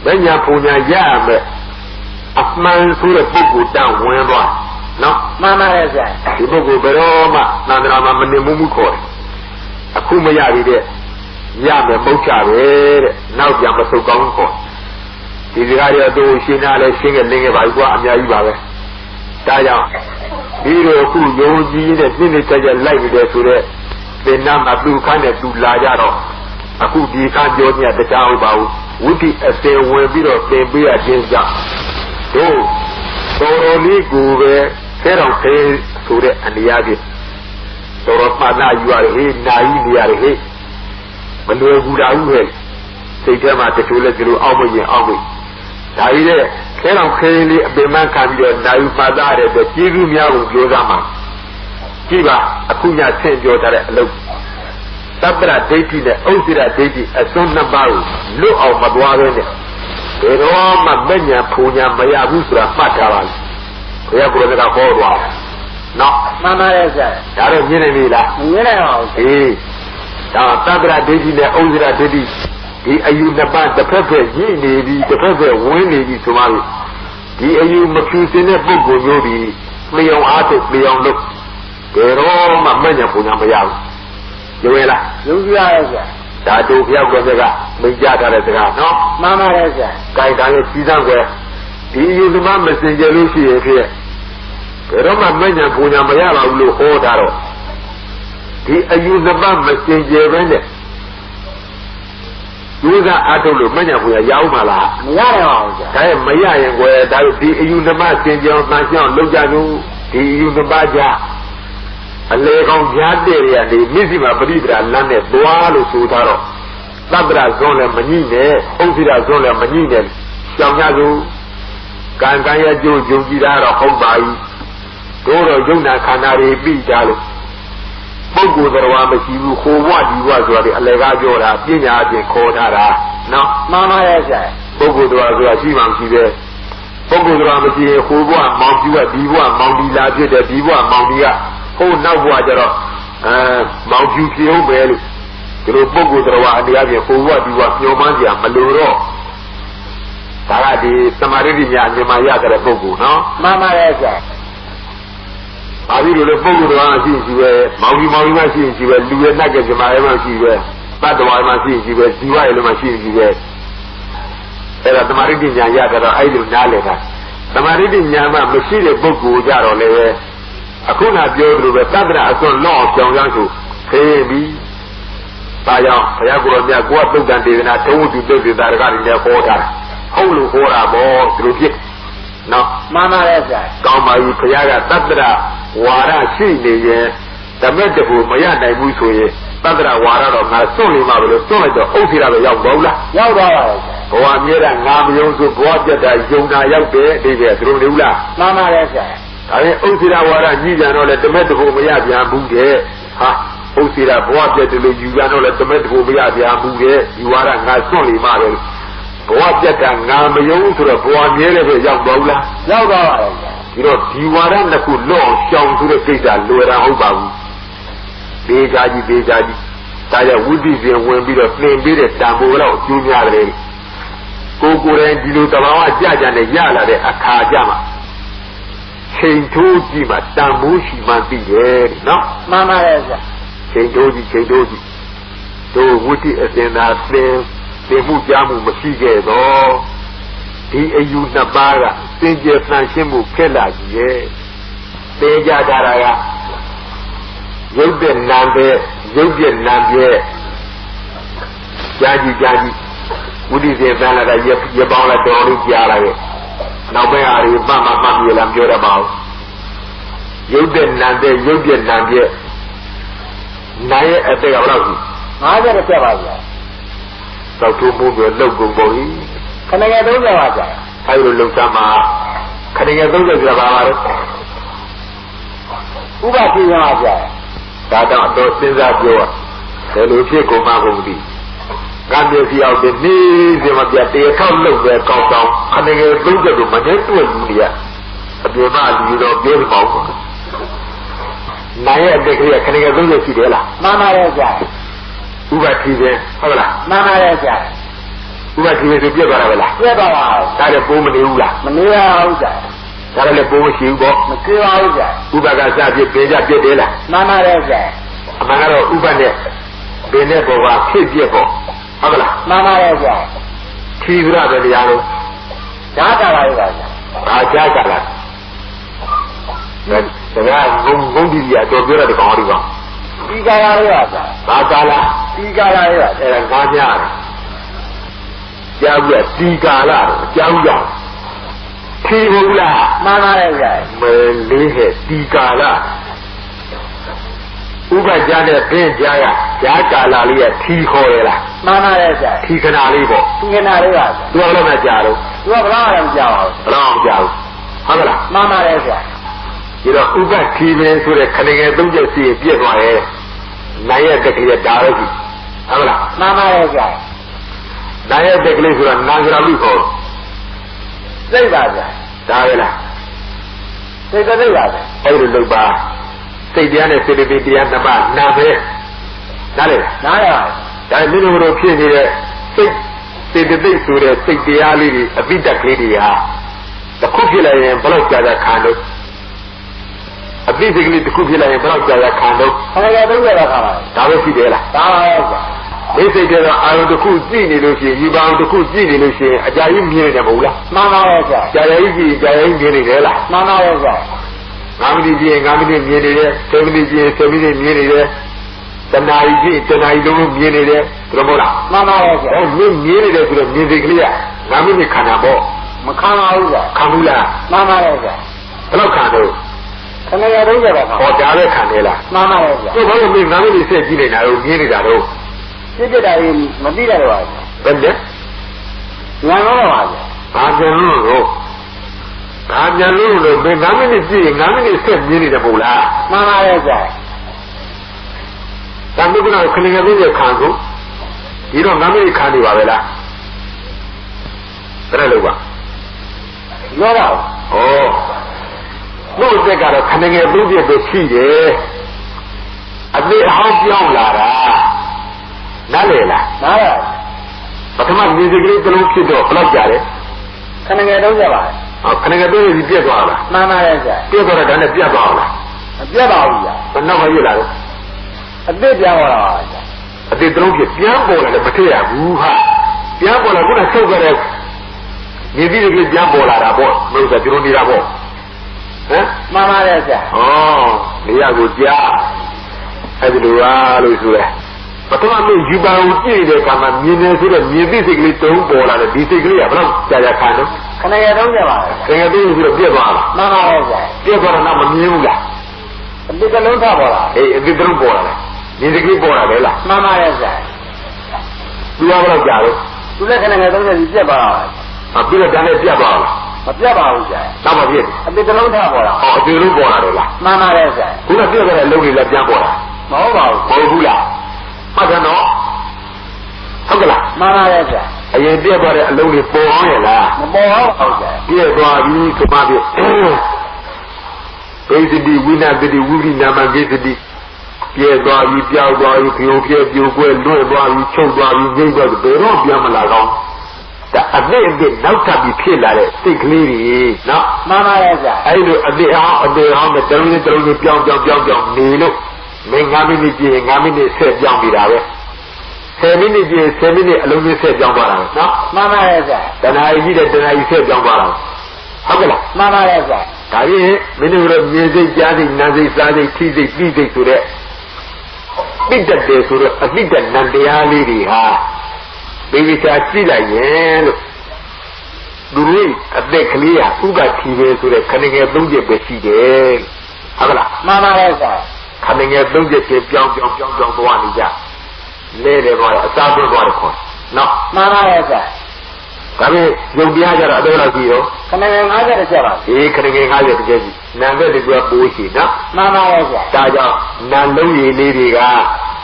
S1: မညာပူညာရရမယ်အမှန်ဆိုတဲ့ပုဂ္ဂိုလ်တောင်းဝင်သွားနော်
S2: မှန်ပါတယ်ဆရာ
S1: ဒီပုဂ္ဂိုလ်ဘယ်တော့မှသန္တရာမှာမနေမှုခေါ်တယ်အခုမရသေးတဲ့ရမယ်မဟုတ်ကြပဲတဲ့နောက်ပြန်မဆုတ်ကောင်းခေါ်ဒီစကားတွေတော့ရှင်းတာလဲရှင်းခဲ့လင်းခဲ့ပါပြီကွာအများကြီးပါပဲဒါကြောင့်ဒီလိုအခုယုံကြည်တဲ့စိတ်နဲ့ကြက်လိုက်နေတယ်ဆိုတော့သင်္နာမှာသူခန်းနဲ့သူလာကြတော့အခုဒီခန်းပြောညတရားဟုတ်ပါဘူးဝိတိအစေဝင်ပြီးတော့သင်ပေးရခြင်းကြောင့်တို့တော်တော်လေးကိုပဲဆဲတော်သေးဆိုတဲ့အနေအချင်းတော်တော်ပါဏယူရဟေးနာယီနေရဟေးမလွယ်ဘူးတာဘူးဟဲ့စိတ်ထဲမှာတချို့လဲဒီလိုအောက်မရင်အောက်မဒါကြီးတဲ့ခဲတော်ခဲလေးအပင်မခံပြီးတော့နာယူပါတာတဲ့ကျေးဇူးများကိုပြောသားမှာကြည့်ပါအခုညဆင့်ပြောထားတဲ့အလုပ်သဗ္ဗရဒိဋ္ဌိနဲ့ဥစ္စရဒိဋ္ဌိအစွန်းနှစ်ပါးကိုလွတ်အောင်မသွားပဲနဲ့ဘယ်တော့မှမဉဏ်ဖူညာမရဘူးဆိုတာမှတ်ထားပါဘုရားကိုယ်တော်ကဟောသွားနော်
S2: မှန်ပါတယ်ဆရာ
S1: ဒါတော့မြင်နေပြီလား
S2: မြင်နေပါဘူး
S1: အေးဒါသဗ္ဗရဒိဋ္ဌိနဲ့ဥစ္စရဒိဋ္ဌိဒီအယူနှစ်ပါးတစ်ဖက်ဖက်ညှိနေပြီတစ်ဖက်ဖက်ဝင်းနေပြီဆိုမှဒီအယူမဖြူစင်တဲ့ပုဂ္ဂိုလ်မျိုးဒီလျောင်အားထုတ်လျောင်လို့ဘယ်တော့မှမဉဏ်ဖူညာမရဘူးယုံရလား
S2: ယုံကြရရဲ့ဆရာ
S1: ဒါတို့ဘုရားကိုယ်ကမိန့်ကြားထားတဲ့စကားနော်
S2: မှန်ပါတယ်ဆရာ
S1: ကြိုက်တာရဲ့ကြီးစံွယ်ဒီယူသမားမစင်ကြလို့ရှိရဲ့ဖြစ်ဘယ်တော့မှမဉဏ်ပူညာမရပါဘူးလို့ဟောတာတော့ဒီအယူသမားမစင်ကြပဲနဲ့ယူသာအထုတ်လို့မဉဏ်ပူညာရအောင်မလား
S2: မရရပါဘူးဆရာ
S1: ဒါရဲ့မရရင်ကွယ်ဒါတို့ဒီအယူသမားစင်ကြအောင်တန်ရှင်းအောင်လုပ်ကြလို့ဒီအယူသမားကြအလေကောင်ကြားတဲ့ရကနေမြစ်စီမှာပရိဒရာလမ်းနဲ့သွားလို့ဆိုထားတော့သဗ္ဗရာဇွန်လည်းမညှိနဲ့ဥစ္စရာဇွန်လည်းမညှိနဲ့ကြောင်ကြစို့ကံကံရဲ့ကြိုးယုံကြည်တာတော့ဟုတ်ပါ၏တို့တော့ယုံနာခန္ဓာတွေပြီးကြလို့ပုဂ္ဂိုလ်တော်မရှိဘူးဟိုဘဝဒီဘဝဆိုတာဒီအလေကားပြောတာပညာအပြင်ခေါ်ထားတာနော်
S2: မှန်ပါရဲ့ဆရာ
S1: ပုဂ္ဂိုလ်တော်ဆိုတာရှိမှမရှိပဲပုဂ္ဂိုလ်တော်မရှိရင်ဟိုဘဝမောင်ပြူကဒီဘဝမောင်ဒီလာဖြစ်တယ်ဒီဘဝမောင်ဒီကဟိုနောက်ဘဝကျတော့မောင်ပြူဖြစ်အောင်ပဲလို့ဒီလိုပုဂ္ဂိုလ်တော်အနေအချင်းဟိုဘဝဒီဘဝမျောမှန်းကြမလို့တော့ဒါကဒီသမာဓိဉာဏ်မြန်မာရတဲ့ပုဂ္ဂိုလ်နော်
S2: မှန်ပါရဲ့ဆရာ
S1: ဘာဖြစ်လို့လဲပုဂ္ဂိုလ်တော်ရှိရှိပဲမောင်ကြီးမရှိရှိပဲလူရဲ့နှက်ကမြန်မာရဲ့မရှိပဲတတ္တဝါမရှိရှိပဲဇီဝရဲ့လည်းမရှိရှိပဲအဲ့ဒါသမာဓိဉာဏ်ရတော့အဲ့လိုနားလည်တာသမာဓိဉာဏ်မှမရှိတဲ့ပုဂ္ဂိုလ်ကြတော့လည်းအခုနပြောသလိုပဲသတ္တရအစွန်းလော့အောင်ကြောင်ရမ်းဆိုခေပြီးဒါကြောင့်ဘုရားကိုယ်တော်မြတ်ကိုယ်ကသုတ်တန်ဒေသနာဒုဝတ္တုသုတ်တေတာရကတွေနဲ့ဟောတာဟုတ်လို့ဟောတာပေါ့ဒီလိုဖြစ်နော်
S2: မှန်ပါရဲ့ဆရာ
S1: ကောင်းပါပြီဘုရားကသတ္တရဝါရရှိနေရင်ဓမ္မတကူမရနိုင်ဘူးဆိုရင်သတ္တရဝါရတော့ငါစွန့်နေမှာပဲလို့စွန့်လိုက်တော့ဥစ္စေရပဲရောက်တော့လား
S2: ရောက်သွားပါရဲ့
S1: ဘဝမြဲတာငါမယုံဆိုဘဝပြတ်တာယုံတာရောက်တယ်အိဗယ်သူတို့နေဘူးလား
S2: မှန်ပါရဲ့ဆရာ
S1: ဒါရင်ဥစ္စေရဝါရကြီးကြတော့လေဓမ္မတကူမရပြန်ဘူးတဲ့ဟာဥစ္စေရဘဝပြတ်တယ်လို့ယူကြတော့လေဓမ္မတကူမရပြန်ဘူးတဲ့ဒီဝါရငါစွန့်နေမှာပဲဘဝပြတ်တာငါမယုံဆိုတော့ဘဝမြဲတယ်ပဲရောက်တော့လား
S2: ရောက်သွားပါရဲ့
S1: ဒီတော့ဒီဝါဒနှစ်ခုလွတ်အောင်ရှောင်ဆိုတဲ့ကိစ္စလွယ်တာဟုတ်ပါဘူးဒေကြကြီးဒါကြောင့်ဝိသိစဉ်ဝင်ပြီးတော့သင်ပေးတဲ့တန်ဖိုးတော့ကျူးများတယ်ကိုယ်တိုင်ဒီလိုတဘာဝကြကြနဲ့ရလာတဲ့အခါကြမှာချိန်ထိုးကြည့်မှတန်ဖိုးရှိမှသိတယ်နော်
S2: မှန်ပါရဲ့ဆရာ
S1: ချိန်ထိုးကြည့်တို့ဝိသိအစဉ်သာသင်မှုကြားမှုမရှိခဲ့တော့ဒီအယူနှစ်ပါးကသင်ကျေဆန့်ရှင်းမှုခက်လာကြီးရဲ့သိကြတာကရုပ်တဲ့နာမ်ပဲရုပ်ပြက်နာမ်ပြဲကြာကြီး ဝိတိစေသံလာရပေါင်းလာတော်လေးကြားလာရဲ့နောက်ပိုင်းအားဖြင့်မှပြေလာပြောရပါဦးရုပ်တဲ့နံတဲ့ရုပ်ပြနံပြနာရဲ့အတက်ကဘယ်လောက်ရှိ
S2: 50ပြပါဗျာ
S1: သောက်ထုံးမှုပြောလုတ်ကုန်ပုံကြီး
S2: ခဏငယ်30ပါဗျာ
S1: အဲဒီလိုလုံစမ်းမှာခဏငယ်30ပြပါပါတော့
S2: ဥပတိရပါဗျာ
S1: ဒါတော့တော့စဉ်းစားပြောဘယ်လိုဖြစ်ကုန်မှကုန်ပြီကံပြစီအောင်ဒီနေ့စီမပြတရထောက်လုပ်ပဲကောင်းဆောင်ခဏငယ်30ကိုမနဲ့တွေ့လူတွေကအပြင်မှာလူတော်ပြောနေပါဦးနိုင်ရဲ့အတက်ကလေးခဏငယ်30ရှိတယ်လား
S2: မှန်ပါတယ်ဗျာ
S1: ဥပတိပဲဟုတ်လား
S2: မှန်ပါတယ်ဗျာ
S1: ဥပတိပဲဆိုပြတ်သွားတာပဲလား
S2: ပြတ်သွားပါဘူး
S1: ဒါလည်းပိုးမနေဘူးလား
S2: မနေပါဘူးဗျာ
S1: ဒါလည်းပိုးမရှိဘူးပေါ့
S2: မကြေပါဘူးဗျာ
S1: ဥပကစပြည့်ပေးကြပြည့်တယ်လား
S2: မှန်ပါတယ်ဗျာ
S1: အမှန်ကတော့ဥပနဲ့ပင်တဲ့ဘောကဖြစ်ပြပေါ့ဟုတ်လား
S2: မှန်ပါတယ်ဗျာ
S1: ခီးကြတယ်တရားလို့
S2: ဓာတ်ကလာရပါဗျာ
S1: ဘာကြားကြလားဒါကငုံဒီရတော့ပြောတဲ့ကောင်ဟောဒီကောင်
S2: ဒီကာလာရပါဗျာ
S1: ဘာကာလာ
S2: ဒီကာလာရပါ
S1: အဲ့ဒါငါးကြားတယ်ကြားပြီးဒီကာလာကြောင်းကြောင်းခီးဘူးလား
S2: မှန်ပါတယ်ဗျာ
S1: မလေးဟဲ့ဒီကာလာဥပကြားတဲ့ပင်ကြားရဈာကာလာလေးကထီခေါ်ရလား
S2: မှန်ပါတယ်ဗျာ
S1: ထီခဏလေးပေါ့
S2: ထီခဏလေးပါ
S1: သူကလည်းမကြားတော့
S2: သူကဘလောက်မှမကြားပါဘူး
S1: ဘလောက်မကြားဘူးဟုတ်လား
S2: မှန်ပါတယ်ဗျာ
S1: ဒီတော့ဥပထီပင်ဆိုတဲ့ခဏငယ်သုံးချက်စီပြည့်သွားရဲ့နိုင်ရဲ့တက်ကလေးဒါတော့ရှိဟုတ်လား
S2: မှန်ပါတယ်ဗျာ
S1: နိုင်ရဲ့တက်ကလေးဆိုတာနာကြရာလူခေါ်
S2: စိတ်ပါဗျာ
S1: ဒါပဲလား
S2: စိတ်သိပါဗျာ
S1: အဲ့လိုလုပ်ပါစိတ်တရားနဲ့စေတသိက်တရားဓမ္မနာပဲနားလေ
S2: နားရပါ
S1: ဒါမင်းတို့ဖြစ်နေတဲ့စိတ်စေတသိက်ဆိုတဲ့စိတ်တရားလေးတွေအပိတ္တကလေးတွေဟာတစ်ခုဖြစ်လိုက်ရင်ဘယ်လောက်ကြာကြာခံလို့အပိတ္တကလေးတစ်ခုဖြစ်လိုက်ရင်ဘယ်လောက်ကြာကြာခံလို့
S2: ခဏ30ပါခါပါ
S1: ဒါပဲရှိတယ်လား
S2: ဒါပါပဲကွာ
S1: ဒီစိတ်တွေကအာရုံတစ်ခုကြည့်နေလို့ရှိရင်ဒီဘာတစ်ခုကြည့်နေလို့ရှိရင်အကြာကြီးမြင်နေတယ်မဟုတ်လား
S2: မှန်ပါပဲကွာ
S1: ကြာကြီးကြည့်ကြာကြီးမြင်နေတယ်လား
S2: မှန်ပါပဲကွာ
S1: 9 မိနစ်ကြည့်ရင်9မိနစ်မြင်နေတယ်10မိနစ်ကြည့်ရင်10မိနစ်မြင်နေတယ်တဏှာကြီးကြည့်တဏှာကြီးလုံးမြင်နေတယ်ဘယ်လိုမဟုတ်လား
S2: မှန်ပါပဲကွာ
S1: မြင်နေတယ်ဆိုတော့မြင်စိတ်ကလေးက9မိနစ်ခံတာပေါ့
S2: မခံပါဘူးကွာ
S1: ခံဘူးလား
S2: မှန်ပါပဲကွာ
S1: ဘယ်လောက်ခံတော့
S2: ခဏရ30ပါခါ
S1: ဟောဒါလည်းခံနေလား
S2: မှန်ပါပဲကွာ
S1: သူဘာလို့မင်း9မိနစ်ဆက်ကြည့်နေတာတော့မြင်နေတာတော့
S2: ပြစ်တာကြီးမသိတယ်ပါ
S1: ဘယ်နဲ့
S2: ညာတော့ပါဗျာ
S1: ဘာကြလို့တော့ဘာကြလို့လို့ဘယ်9မိနစ်ကြည့်ရင်9မိနစ်ဆက်မြင်နေတယ်မဟုတ်လား
S2: မှန်ပါရဲ့ကြာ
S1: တန်မြုပ်ကတော့ခဏငယ်လေးရခံကုန်ဒီတော့9မိနစ်ခံနေပါပဲလားဘယ်လိုလုပ်ပါ
S2: ရောတော့
S1: ဩလို့တက်ကတော့ခဏငယ်လေးပြည့်ပဲရှိတယ်အသေးအဟောင်းပြောင်းလာတာနားလေလား
S2: နားပါ
S1: ပထမမြေစိကလေးတစ်လုံးဖြစ်တော့ဘယ်လောက်ကြာလဲ
S2: ခဏငယ်တော့ကြာပါ
S1: ခဏငယ်တော့ပြည့်သွားလား
S2: မှန်ပါရဲ့ကြာ
S1: ပြည့်သွားတဲ့ဒါနဲ့ပြတ်သွားလား
S2: မပြတ်ပါဘူးကြာ
S1: ဘယ်နောက်မှရလာတော့
S2: အသစ်ပြန်ပေါ်လာပါကြာ
S1: အသစ်တစ်လုံးဖြစ်ပြန်ပေါ်လာလည်းမထည့်ရဘူးဟာပြန်ပေါ်လာခုနဆုတ်ကြတဲ့မြေစိကလေးပြန်ပေါ်လာတာပေါ့မဟုတ်ဘူးကျွန်တော်နေတာပေါ့ဟမ်
S2: မှန်ပါရဲ့ကြာ
S1: ဩနေရာကိုကြားအဲ့ဒီလိုအားလို့ဆိုရဲပထမလို့ယူပါဦးကြည့်တဲ့အခါမှာမြင်နေဆိုတော့မြင်သိစိတ်ကလေးတုံးပေါ်လာတယ်ဒီစိတ်ကလေးကဘယ်တော့ကြာကြာခံတော့
S2: ခဏရတော့ကြပါ
S1: ခဏရတော့ပြီးတော့ပြတ်သွားလား
S2: မှန်ပါရဲ့ကြာ
S1: ပြတ်သွားတော့မမြင်ဘူးလား
S2: အတိတ်ကလုံးထားပေါ်လာ
S1: အေးအတိတ်ကလုံးပေါ်လာတယ်မြင်စိတ်ကလေးပေါ်လာတယ်လား
S2: မှန်ပါရဲ့ကြာ
S1: သူကဘယ်တော့ကြာတော့
S2: သူလည်းခဏငယ်တော့ပြတ်သွားတာ
S1: ပြီးတော့ဒါနဲ့ပြတ်သွားလား
S2: မပြတ်ပါဘူးကြာ
S1: တော့မပြည့်
S2: အတိတ်ကလုံးထားပေါ်လာ
S1: အတိတ်လုံးပေါ်လာတယ်လား
S2: မှန်ပါရဲ့ကြာ
S1: ခုနပြတ်သွားတဲ့အလုံးတွေလည်းပြန်ပေါ်လာ
S2: မဟုတ်ပါဘူး
S1: မဟုတ်ဘူးလားမှတ်တယ်နော်ဟုတ်ကလား
S2: မှန်ပါရဲ့ကြာ
S1: အရင်ပြည့်သွားတဲ့အလုံးတွေပေါ်အောင်ရလား
S2: မပေါ်အောင်ဟုတ်ကြာ
S1: ပြည့်သွားပြီဆိုမှပြည့်ပိစတိဝိနာတတိဝိရိနာမကိစတိပြည့်သွားပြီပြောက်သွားပြီဖြိုပြည့်ပြိုကွဲလွတ်သွားပြီချုပ်သွားပြီငြိမ့်သွားပြီဘယ်တော့ပြန်မလာတော့ဒါအသစ်နောက်ထပ်ပြီးဖြစ်လာတဲ့စိတ်ကလေးတွေနော်
S2: မှန်ပါရဲ့ကြာ
S1: အဲ့လိုအသစ်အောင်နဲ့တလုံးချင်းပြောင်းနေလို့မင်း9မိနစ်ကြည့်ရင်9မိနစ်ဆက်ပြောင်းပြီးတာပဲ10မိနစ်ကြည့်ရင်10မိနစ်အလုံးကြီးဆက်ပြောင်းသွားတာပဲနော်
S2: မှန်ပါရဲ့ကြာ
S1: တဏှာကြီးတဲ့တဏှာကြီးဆက်ပြောင်းသွားတာဟုတ်ကဲ့လား
S2: မှန်ပါရဲ့ကြာ
S1: ဒါပြင်မင်းတို့မြင်စိတ်ကြားစိတ်နားစိတ်စားစိတ်ထိစိတ်ပြီးစိတ်ဆိုတဲ့ပိတ္တတယ်ဆိုတော့အပိတ္တနံတရားလေးတွေဟာ Baby cha see like yen. Do we at the clear who got TV to the cunning a blue beside? Habla.
S2: Mama Reza.
S1: Coming a blue jump one ya. Lady boy, a thousand water. No.
S2: Mama Reza.
S1: Come in, you'll be either a dollar zero.
S2: Come in, I get a job.
S1: He can get higher to get it. Now let it go bullshit, no?
S2: Mama Reza.
S1: Taja, Nandoy lady,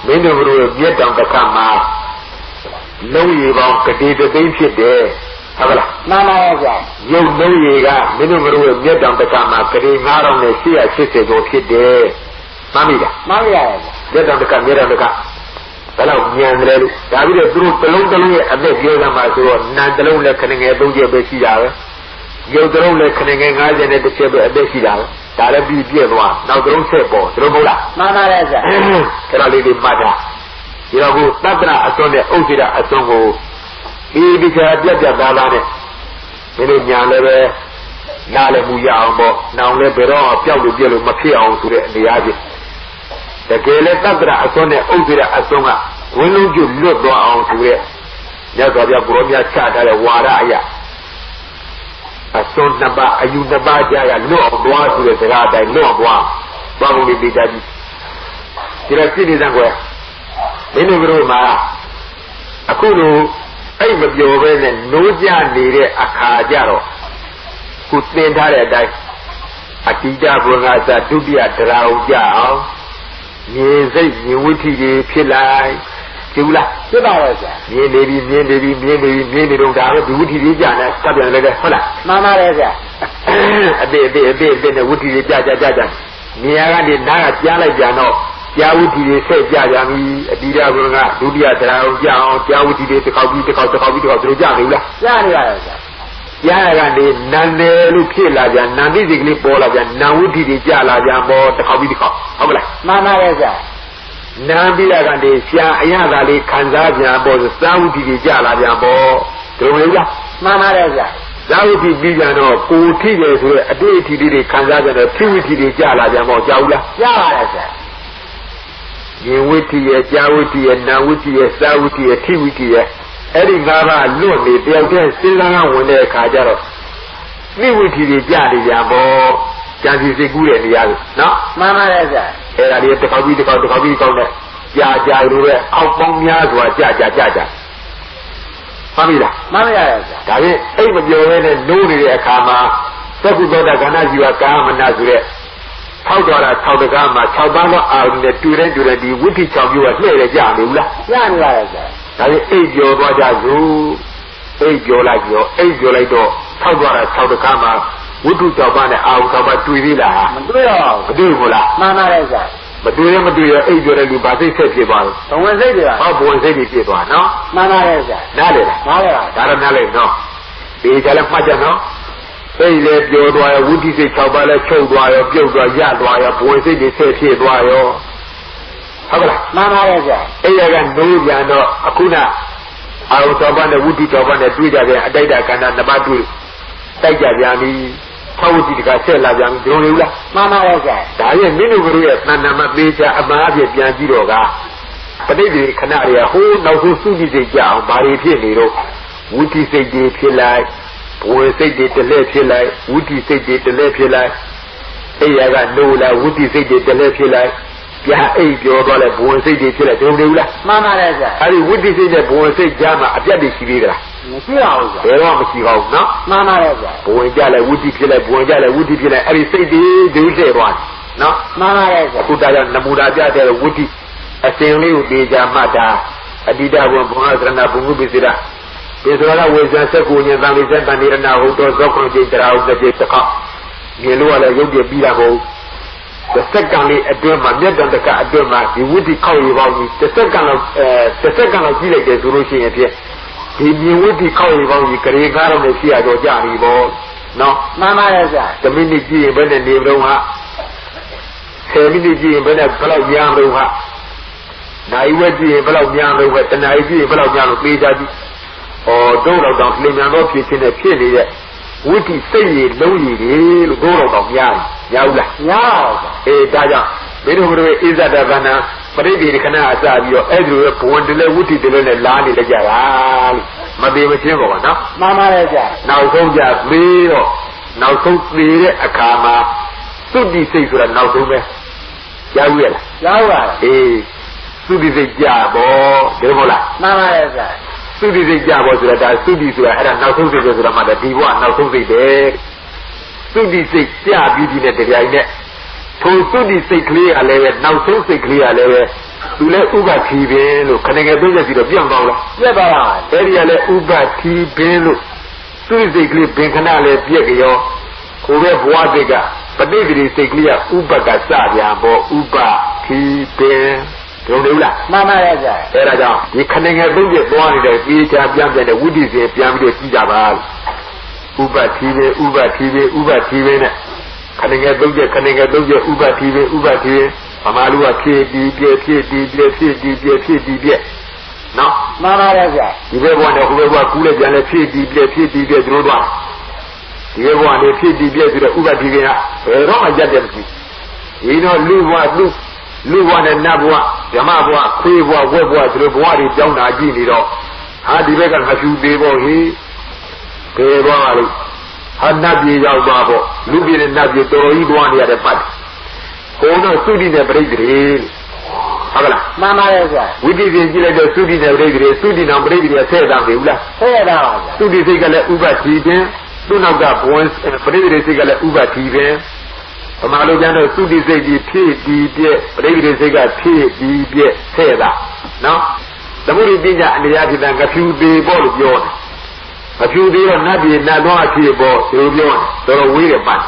S1: many of you get on the camera. No, you won't get the benefit there.
S2: Mama Reza.
S1: You know you got many of you get on the camera, getting out on the sea, I said, go sit there. Mamma, get on the camera, get on the car. Hello, Yandu. David grew below the way and let you them as well. Nandalo lecking a doja bessia. You don't lecking an island at the table at Bessia. That'll be dear one. Now don't say, boy, Robola.
S2: Mama Reza.
S1: Can I leave it matter? You know, Nabra, a son, Osida, a song. He became a better than it. Many young level. Nale Muya, now let it all tell the deal of Mapia to the Abbey. The Gale Nabra, a son, Osida, a song. When you look on to it, there's a Bromia chat at a Waraya. A son number, a Unabaja, no one to the Serata, no one. Probably be that. You have seen it somewhere. Many room, a Kulu, I'm of your way and no Jan needed a Kajaro. Who spent her that a Tija Brunasa to be a Drauja. Yes, you would Pilai. Kula, maybe don't have a woody Jana, Sabian Legahola.
S2: Mama Reza.
S1: A bit, a woody Jaja. Niara did not Jala Jano, Yawuti said Jajami, Dida Bruna, Dudia Drao, Yawuti to copy of Jamila. Yarandi, Nande Lukila, Nandi Pola, Nawuti Jala Jambo, the copy of
S2: Mama Reza.
S1: Nambila Gandhi, Yadali, Kanzabia, both Saudi Jala Jambo, Trumilla.
S2: Mama Reza.
S1: Saudi Villano, who teaches a deity did Kanzabia, Trinity Jala Jambo, Jaula.
S2: Yara.
S1: Yewiti, Jawiti, and Nawiti, Saudi, Tiviti, Eddie Gava, Lumi, they are still around when they're Kajaro. Niwiti Jali Jambo, Jansi Good and Yal. No?
S2: Mama Reza.
S1: Era the copy con it. Jaja, Alpong Yazwa, Jaja. Mamma, David, even your and Nuni Akama, Sakugoda Ganazua Kama Nazure. How do I tell the Gama, Chabano out in the Turan to the witty of you as later, Jamila. David, age your Rajazu, age your like your, age your like your, how do I tell the Gama? Wudu Tabana out of a Tuivilla. Madura.
S2: Mama Reza.
S1: But do you ever do your age already, but they said you about?
S2: Don't want to say that.
S1: Oh, boy, say it, no?
S2: Mama Reza.
S1: Nale. Nale, no. The Italian Majano. They let your dwyer, would you say Chabala, Chodwire, Gilda, Yadwire, boy, say they said here, Dwyer.
S2: Mama Reza.
S1: Ayagan, no, Yano, Akuna. I was about the woody job on the Twitter, a data can and the Batu. Tajayami. How would you say La Young Jonula?
S2: Mama Reza.
S1: Diane Minuguru, Nana Major, Amavia Biangiroga. But they Canaria, who now who soon is a young Barry Pianero. Would you say they feel like? Would say they left you like? Would you say they left you like? Ayaga Nola, would you say they left you like? Yeah, your dollar, would say they feel like Jonula.
S2: Mama Reza.
S1: I would say that would say Jama, a Jabi Shivira. They want to see how, no?
S2: Mama Reza.
S1: Buenjala, Woody Pilla, Buenjala, Woody Pilla, every say they will say one. No?
S2: Mama Reza.
S1: Putala, Namura, Woody, a same would be Jamata, a Dida, Bonazana, Bungubizira. There's another way than Sakunian, and Nirana, who does Zokro Jitra, the Jetta. Yellow, Yogi Bilago. The secondly, a Duma, net on the car, Duma, the Woody Cowie about me. The second of Gila, the Russian here. He would be calling on you, Karigaro, the Fiado Jani ball. No,
S2: Mama Reza.
S1: the Miniji and Benin Roma. Seminiji and Benin Below Yamruha. Naiwaji and Below Yamruha, and Naiji and Below Yam Plejaji. Or Dolo don't live and not in a penny. Would he say it, Louis, Dolo of Yam, Yaula.
S2: Yeah.
S1: Eh, Daya. Is that a Vanna? ရိသေခဏအစပြီးတော့အဲ့ဒီလိုဘဝတလဲဝိတ္တိတလဲနဲ့လာနေကြတာမသေးမချင်းပေါ့နော်
S2: မှန်ပါတယ်ဗျာ
S1: နောက်ဆုံးကြပြီးတော့နောက်ဆုံးသေးတဲ့အခါမှာသုတိစိတ်ဆိုတာနောက်ဆုံးပဲကြားရလား
S2: ကြားပါလား
S1: အေးသုတိစိတ်ကြပေါ့ဒီလိုမဟုတ်လား
S2: မှန်ပါတယ်ဗျာ
S1: သုတိစိတ်ကြပေါ့ဆိုတာဒါသုတိဆိုတာအဲ့ဒါနောက်ဆုံးစိတ်ဆိုတာမှဒီဘဝနောက်ဆုံးစိတ်ပဲသုတိစိတ်ကြပြီးဒီနဲ့တရားကြီးနဲ့ထိုသုတိစိတ်ကလေးကလည်းနောက်ဆုံးစိတ်ကလေးကလည်းသူလည်းဥပတိပင်လို့ခဏငယ်သုံးချက်စီတော့ပြန့်သွားလား
S2: ပြက်ပါပါ
S1: အဲ့ဒီကလည်းဥပတိပင်လို့သုတိစိတ်ကလေးပင်ခဏလည်းပြက်ကြောကိုယ်ရဲ့ဘဝစိတ်ကပဋိပတိစိတ်ကလေးကဥပကစပြန်ပေါ့ဥပတိပင်တို့လို့လား
S2: မှန်ပါရဲ့ဗျာ
S1: အဲ့ဒါကြောင့်ဒီခဏငယ်သုံးချက်သွားနေတဲ့ပြေးချပြန်တဲ့ဝိတ္တိစဉ်ပြန်ပြီးတော့ကြည့်ကြပါဥပတိပင်ဥပတိပင်ဥပတိပင်နဲ့ခဏငယ်သုံးချက်ခဏငယ်သုံးချက်ဥပတိပင်ဥပတိပင်ဗမာလူကဖြည့်တီးပြည့်ဖြည့်တီးပြည့်ဖြည့်တီးပြည့်ဖြည့်တီးပြည့်နော်
S2: မှန်ပါရဲ့ဗျာ
S1: ဒီဘက်ဘဝနဲ့ဟိုဘက်ဘဝကူးလိုက်ပြန်လဲဖြည့်တီးပြည့်ဖြည့်တီးပြည့်တို့တော့ဒီဘက်ဘဝနဲ့ဖြည့်တီးပြည့်ဆိုတော့ဥပတိပင်ကဘယ်တော့မှကြက်တယ်မရှိဒီတော့လူဘဝလူဘဝနဲ့နတ်ဘဝဓမ္မဘဝခွေးဘဝဝက်ဘဝဆိုတော့ဘဝတွေကြောင်းတာကြည့်နေတော့ဟာဒီဘက်ကငဖြူသေးပေါ့ဟိဘယ်ဘဝလို့ဟာနတ်ပြည်ရောက်သွားပေါ့လူပြည်နဲ့နတ်ပြည်တော်ကြီးသွားနေရတဲ့ပတ်ဘုံတော့သုတိနဲ့ပရိသေဟုတ်ကလား
S2: မှန်ပါရဲ့ဗျာ
S1: ဝိတ္တိပြင်ကြည့်လိုက်တော့သုတိနဲ့ပရိသေသုတိနဲ့ပရိသေဆဲ့တာမဟုတ်လား
S2: ဆဲ့တာပါဗျာ
S1: သုတိစိတ်ကလည်းဥပတိပင်သူ့နောက်ကဘဝပရိသေစိတ်ကလည်းဥပတိပင်ဗမာလူကျမ်းတော့သုတိစိတ်ကြီးဖြည့်ဒီပြည့်ပရိသေစိတ်ကဖြည့်ဒီပြည့်ဆဲ့တာနော်သမုဒိပညာအနေအချင်းကဖြူသေးပေါ့လို့ပြောတယ်မဖြူသေးတော့နတ်ပြည်နတ်သွားဖြည့်ပေါ့ဒီလိုပြောတယ်တော်တော်ဝေးတယ်ပတ်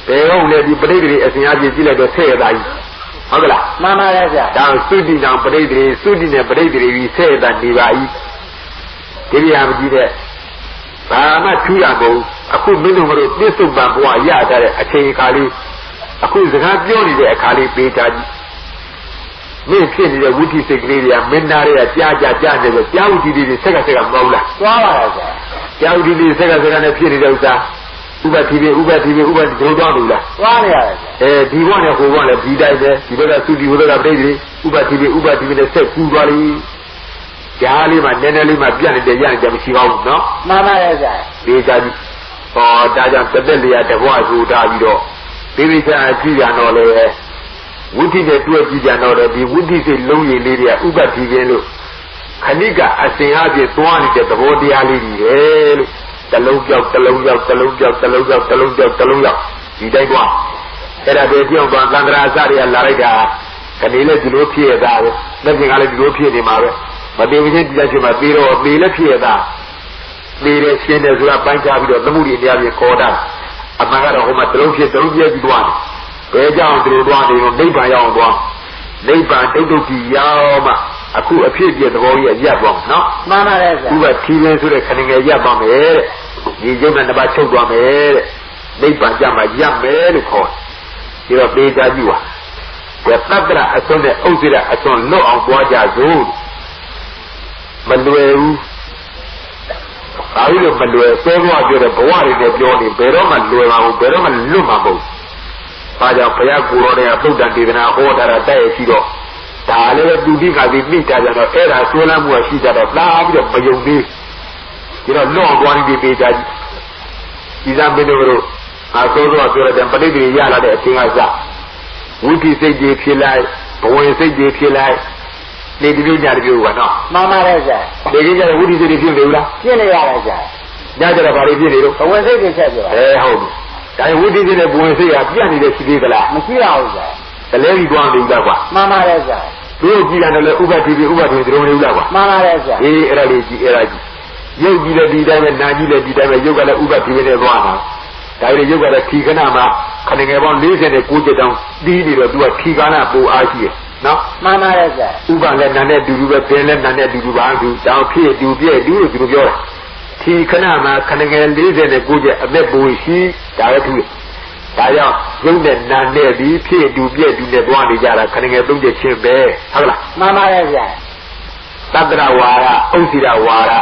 S1: ဘယ်တော့လဲဒီပရိသေအစဉ်အပြည့်ကြည့်လိုက်တော့ဆဲ့တာကြီးဟုတ်ကလား
S2: မှန်ပါရဲ့ဗျာ
S1: ဒါသုတိတောင်ပရိသေသုတိနဲ့ပရိသေပြီးဆဲ့တာနေပါ၏ဒီနေရာမကြည့်တဲ့ဘာမှထူးရမဟုတ်အခုမင်းတို့တို့ပြစ္ဆုတ်ပံဘဝရတဲ့အချိန်အခါလေးအခုစကားပြောနေတဲ့အခါလေးပေးချကြည့်မင်းဖြစ်နေတဲ့ဝိသိစိတ်ကလေးတွေကမင်းသားတွေကကြားနေလို့ကြားဝိသိတွေဆက်ကမဟုတ်လား
S2: သွားပါရဲ့ဗျာ
S1: ကြားဝိသိတွေဆက်ကနဲ့ဖြစ်နေတဲ့ဥစ္စာဥပတိပိဥပတိတို့တော့လို့လား
S2: သွားနေရတယ်
S1: ဒီဘဝနဲ့ဟိုဘဝနဲ့ဒီတိုင်းပဲဒီဘက်ကသုတိဟိုဘက်ကပရိသေဥပတိပိနဲ့ဆက်ကူသွားလိကြားလေးမှနည်းနည်းလေးမှပြတ်နေတဲ့ရနေကြမရှိပါဘူးနော်
S2: မှန်ပါရဲ့ဗျာ
S1: ဒီကြကြည့်ဒါကြောင့်တစ်သက်လျာတဘဝဆိုတာပြီးတော့ဒီវិချာကြည့်ကြတော့လေဝိသိနဲ့တွေ့ကြည့်ကြတော့လေဒီဝိသိစိတ်လုံးရည်လေးတွေကဥပတိပင်လို့ခဏိကအစဉ်အပြည့်သွားနေတဲ့သဘောတရားလေးကြီးပဲလို့တလုံးပြောက်ဒီတိုင်းသွားအဲ့ဒါတွေပြောင်းသွားသံဃာအစတွေကလာလိုက်တာကနေလည်းဒီလိုဖြစ်ရတာပဲလက်ပြင်ကလည်းဒီလိုဖြစ်နေမှာပဲမတင်ချင်းတရားချင်းမှာပြီးတော့ပေလည်းဖြစ်ရတာနေရရှင်းတယ်ဆိုတာပိုင်းခြားပြီးတော့သမှုတွေတရားပြီးခေါ်တာအမှန်ကတော့ဟိုမှာတလုံးဖြစ်တလုံးပြည့်ပြီးသွားတယ်ဘယ်ကြောင့်ဒီလိုသွားနေလို့နိဗ္ဗာန်ရောက်အောင်သွားနိဗ္ဗာန်တုတ်ကြီးရောက်မှအခုအဖြစ်ပြသဘောကြီးရပ်သွားနော်
S2: မှန်ပါတယ်ဗျာ
S1: ဥပတိပင်ဆိုတဲ့ခဏငယ်ရပ်သွားမယ်တဲ့ဒီကျုပ်နဲ့တစ်ပါးချုပ်သွားမယ်တဲ့နိဗ္ဗာန်ကြမှာရပ်မယ်လို့ခေါ်တယ်ဒါတော့ပေးကြကြည့်ပါဒီသတ္တရအစွန်းနဲ့ဥစ္စေရအစွန်းလွတ်အောင်သွားကြစို့မလွယ်ဘူးဘာလို့မလွယ်စောဘဝပြောတဲ့ဘဝတွေနဲ့ပြောနေဘယ်တော့မှလွယ်မှာမဟုတ်ဘယ်တော့မှလွတ်မှာမဟုတ်ဘာကြောင့်ဘုရားကိုယ်တော်တွေကသုတ္တန်ဒေသနာဟောတာတဲ့ရှိတော့ဒါလည်းသူတိကပြီးမိတာကြတော့အဲ့ဒါဆွဲလမ်းမှုရှိကြတော့လာပြီးတော့မယုံသေးဒီတော့လွတ်သွားနေပြီကြကြီးဒီသာမင်းတို့အဆိုးဆိုပြောတဲ့ပဋိသေရလာတဲ့အချိန်ကစဝိသိစိတ်ကြီးဖြစ်လိုက်ဘဝင်စိတ်ကြီးဖြစ်လိုက်နေဒီလိုကြတယ်ပြောပါနော်
S2: မှန်ပါတယ်ဗျာ
S1: ဒီကိစ္စဝိသိစိတ်ကြီးဖြစ်နေဘူးလား
S2: ဖြစ်နေရတယ်ဗျာ
S1: ညကြတော့ဘာတွေဖြစ်နေလို့
S2: ဘဝင်စိတ်ကြီးချက်ပြော
S1: ဟုတ်ပြီဒါဝိသိစိတ်နဲ့ဘဝင်စိတ်ကပြတ်နေတဲ့ရှိသေးသလား
S2: မရှိပါဘူးဗျာ
S1: တလဲကြီးသွားနေကြကွာ
S2: မှန်ပါတယ်ဗျာ
S1: တို့ကြည့်ရတယ်လေဥပတိပိဒီလိုနေဘူးလားကွာ
S2: မှန်ပါတယ်ဗျာ
S1: အဲ့ဒါလေးကြည့်အဲ့ဒါကြည့်ရုပ်ကြည့်လည်းဒီတိုင်းပဲနာကြည့်လည်းဒီတိုင်းပဲရုပ်ကလည်းဥပတိပိနဲ့သွားတာဒါပေမဲ့ရုပ်ကလည်းထီခဏမှာခဏငယ်ပေါင်း49ချက်တောင်တီးနေတော့သူကထီခဏပူအားရှိတယ်နော်
S2: မှန်ပါတယ်ဗျာ
S1: ဥပလည်းနာနဲ့တူတူပဲပင်လည်းနာနဲ့တူတူပါသူတောင်ဖြစ်တူပြည့်တူလို့သူတို့ပြောတာထီခဏမှာခဏငယ်49ချက်အသက်ပူရှိဒါပဲသူဒါကြောင့်ရုပ်နဲ့နာနဲ့ပြီးဖြစ်တူပြည့်တူနဲ့သွားနေကြတာခဏငယ်3ချက်ချင်းပဲဟုတ်လား
S2: မှန်ပါတယ်ဗျာ
S1: သတ္တရဝါဒဥစ္စေရဝါဒ